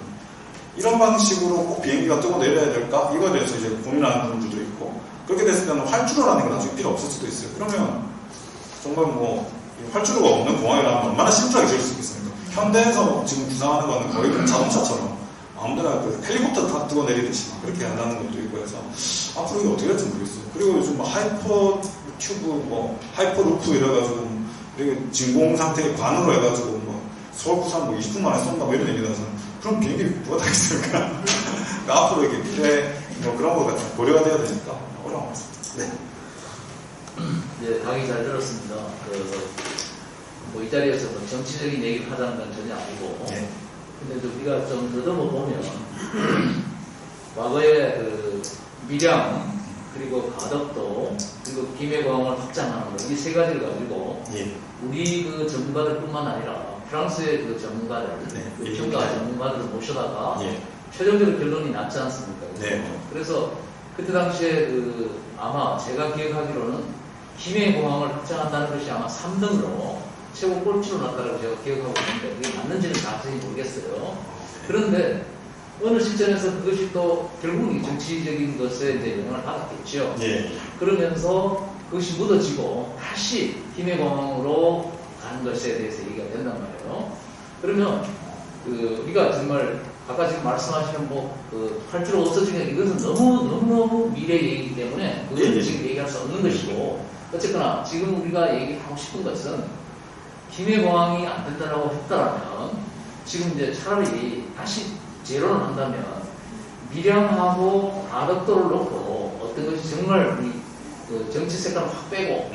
이런 방식으로 꼭 비행기가 뜨고 내려야 될까? 이거에 대해서 이제 고민하는 분들도 있고 그렇게 됐을 때는 활주로라는 건 나중에 필요 없을 수도 있어요. 그러면 정말 뭐 활주로가 없는 공항이라면 얼마나 심플하게 지을 수 있겠습니까? 현대에서 지금 구상하는 거는 거의 그냥 자동차처럼 아무데나 그 헬리콥터 다 뜨고 내리듯이 막 그렇게 한다는 것도 있고 해서 앞으로 이게 어떻게 될지 모르겠어요. 그리고 요즘 뭐 하이퍼 튜브, 뭐 하이퍼 루프 이래가지고 그리고 진공 상태의 관으로 해가지고 뭐 서울 부산 뭐 20분 만에 쏜다 뭐 이런 얘기 나서 그럼 비행기 누가 타겠습니까? 그러니까 앞으로 이게 미래 뭐 그런 거가 고려가 돼야 되니까 어려운 것 같습니다. 네. 네, 강의 잘 들었습니다. 뭐 이 자리에서 뭐 정치적인 얘기를 하자는 건 전혀 아니고, 네. 근데 우리가 좀 더듬어 보면 과거에 그 밀양 그리고 가덕도 그리고 김해공항을 확장하는 거 이 세 가지를 가지고 예. 우리 그 전문가들뿐만 아니라 프랑스의 그 전문가들, 네. 그 평가 전문가들을 모셔다가 예. 최종적인 결론이 났지 않습니까? 네. 그래서 그때 당시에 그 아마 제가 기억하기로는 김해공항을 확장한다는 것이 아마 3등으로 최고 꼴찌로 났다고 제가 기억하고 있는데 그게 맞는지는 자세히 모르겠어요. 그런데 어느 시점에서 그것이 또 결국 이 정치적인 것에 이제 영향을 받았겠죠. 예. 그러면서 그것이 묻어지고 다시 김해공항으로 가는 것에 대해서 얘기가 된단 말이에요. 그러면 그 우리가 정말 아까 지금 말씀하시는 그 활주로 없어지는 이것은 너무 미래 얘기이기 때문에 그것은 지금 얘기할 수 없는 것이고 어쨌거나 지금 우리가 얘기하고 싶은 것은 김해공항이 안 된다라고 했다라면 지금 이제 차라리 다시 재론을 한다면 밀양하고 가덕도를 놓고 어떤 것이 정말 우리 그 정치 색깔을 확 빼고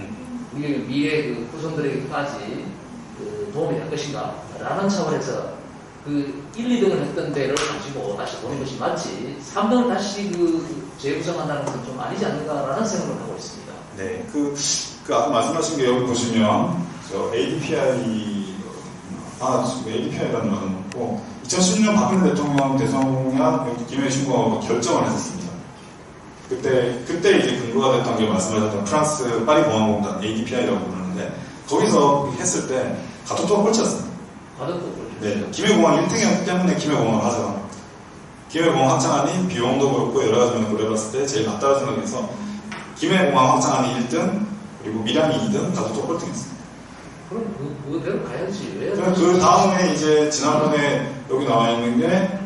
우리 미래 그 후손들에게까지 그 도움이 될 것인가 라는 차원에서 그 1, 2등을 했던 데를 가지고 다시 보는 것이 맞지 3등을 다시 그 재구성한다는 것은 좀 아니지 않는가라는 생각을 하고 있습니다. 네. 그 아까 말씀하신 게 여기 보시면 저 ADPI라는 것은 없고 2016년 박근혜 대통령 대선이나 김해 신공하고 결정을 했었습니다. 그때 이제 근거가 됐던 게 말씀하셨던 프랑스 파리 공항공단 ADPI라고 부르는데 거기서 했을 때 가덕도가 꼴찌였습니다. 가덕도 꼴찌. 네. 김해공항 1등이었기 때문에 김해공항을 가져간 겁니다. 김해공항 확장안이 비용도 그렇고 여러 가지 면을 고려해봤을 때 제일 맞다고 생각해서 김해공항 확장안이 1등 그리고 밀양이 2등 가덕도 꼴등했습니다. 그럼 그대로 가야지. 왜? 그 다음에 이제 지난번에 여기 나와 있는 게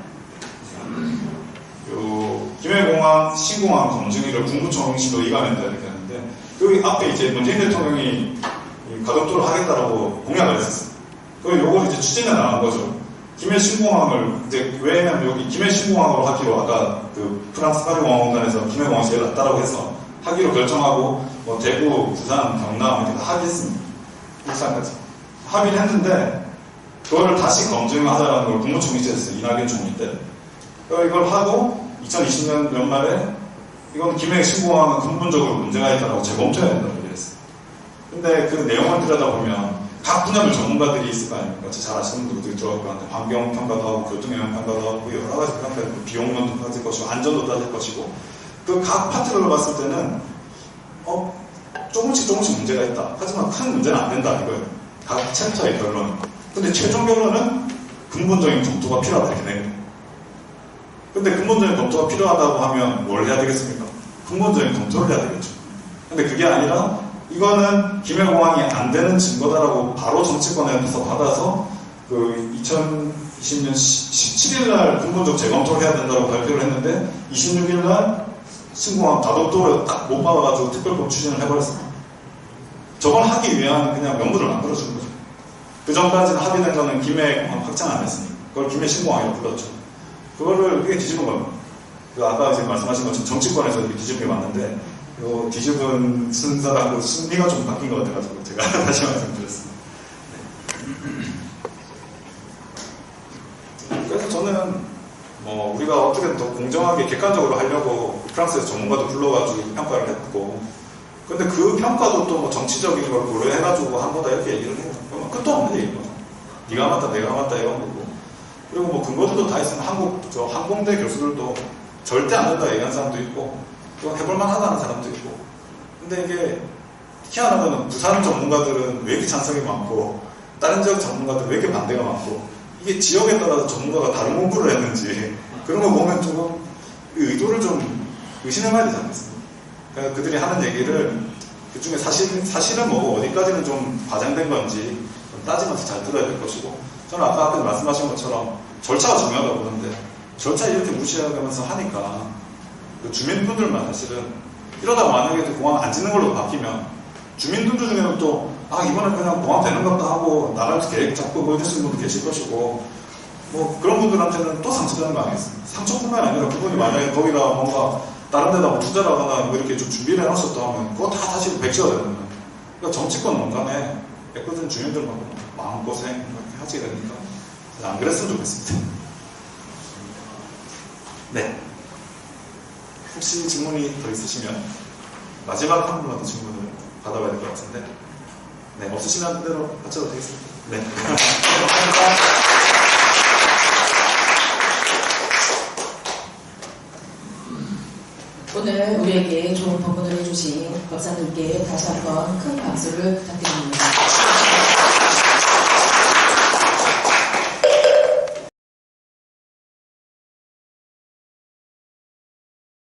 김해공항 신공항 검증위를 군부총리로 이관한다 이렇게 하는데 여기 앞에 이제 문재인 대통령이 가덕도를 하겠다라고 공약을 했었어요. 그 요걸 이제 추진해 나간 거죠. 김해신공항을 이제 왜냐면 여기 김해신공항으로 하기로 아까 그 프랑스 파리 공항공단에서 김해공항이 제일 낫다라고 해서 하기로 결정하고 뭐 대구, 부산, 경남 이렇게 다 합의했습니다. 일산까지 합의를 했는데 그거를 다시 검증하자라는 걸 국무총리 때였어요. 이낙연 총리 때. 이걸 하고 2020년 연말에 이건 김해신공항은 근본적으로 문제가 있다고 재검토해야 된다고 얘기를 했어요. 근데 그 내용을 들여다보면 각 분야별 전문가들이 있을 거 아닙니까? 잘 아시는 분들이 들어갈 거 같은데 환경평가도 하고 교통영향평가도 하고 여러 가지 평가, 비용론도 따질 것이고 안전도 따질 것이고 그 각 파트를 봤을 때는 조금씩 문제가 있다. 하지만 큰 문제는 안 된다 이거예요. 각 챕터의 결론은. 근데 최종 결론은 근본적인 검토가 필요하다 이렇게 된 거예요. 근데 근본적인 검토가 필요하다고 하면 뭘 해야 되겠습니까? 근본적인 검토를 해야 되겠죠. 근데 그게 아니라 이거는 김해공항이 안 되는 증거다라고 바로 정치권에서 받아서 그 2020년 17일 날 근본적 재검토를 해야 된다고 발표를 했는데 26일 날 신공항 가덕도를 딱 못 박아가지고 특별법 추진을 해버렸습니다. 저걸 하기 위한 그냥 명분을 만들어주는 거죠. 그 전까지는 합의된 거는 김해공항 확장 안 했으니까 그걸 김해신공항이라고 불렀죠. 그거를 이게 뒤집은 겁니다. 그 아까 지금 말씀하신 것처럼 정치권에서 이렇게 뒤집은 게 맞는데 요 뒤집은 순서하고 순리가 좀 바뀐 것 같아가지고 제가 다시 말씀드렸습니다. 네. 그래서 저는 뭐 우리가 어떻게든 더 공정하게 객관적으로 하려고 프랑스에서 전문가도 불러가지고 평가를 했고 근데 그 평가도 또 뭐 정치적인 걸 고려해가지고 한 거다 이렇게 얘기를 해요. 그러면 끝도 없는 얘기인 거죠. 네가 맞다 내가 맞다 이런 거고 그리고 뭐 근거들도 다 있으면 저 항공대 교수들도 절대 안 된다 얘기하는 사람도 있고 또 해볼만 하다는 사람도 있고 근데 이게 희한하다는 부산 전문가들은 왜 이렇게 찬성이 많고 다른 지역 전문가들은 왜 이렇게 반대가 많고 이게 지역에 따라서 전문가가 다른 공부를 했는지 그런 거 보면 조금 의도를 좀 의심해봐야 되지 않겠습니까? 그러니까 그들이 하는 얘기를 그 중에 사실은 뭐고 어디까지는 좀 과장된 건지 좀 따지면서 잘 들어야 될 것이고 저는 아까 말씀하신 것처럼 절차가 중요하다고 보는데 절차 이렇게 무시하면서 하니까 그 주민분들만 사실은 이러다가 만약에 공항 안 짓는 걸로 바뀌면 주민분들 중에는 또 이번에 그냥 공항 되는 것도 하고 나라에서 계획 잡고 보여주시는 분도 계실 것이고 뭐 그런 분들한테는 또 상처되는 거 아니겠습니까? 상처뿐만 아니라 그분이 만약에 거기다 뭔가 다른 데다 뭐 투자를 하거나 뭐 이렇게 좀 준비를 해놨었다 하면 그거 다 다시 백지가 되는 거예요. 그러니까 정치권 농간에 애꿎은 주민들만 마음고생 이렇게 하지 되니까 안 그랬으면 좋겠습니다. 네. 혹시 질문이 더 있으시면 마지막 한 분만 더 질문을 받아봐야 될 것 같은데 네, 없으시면 그대로 하셔도 되겠습니다. 네. 감사합니다. 오늘 우리에게 좋은 법문을 해주신 박사님께 다시 한번 큰 박수를 부탁드립니다.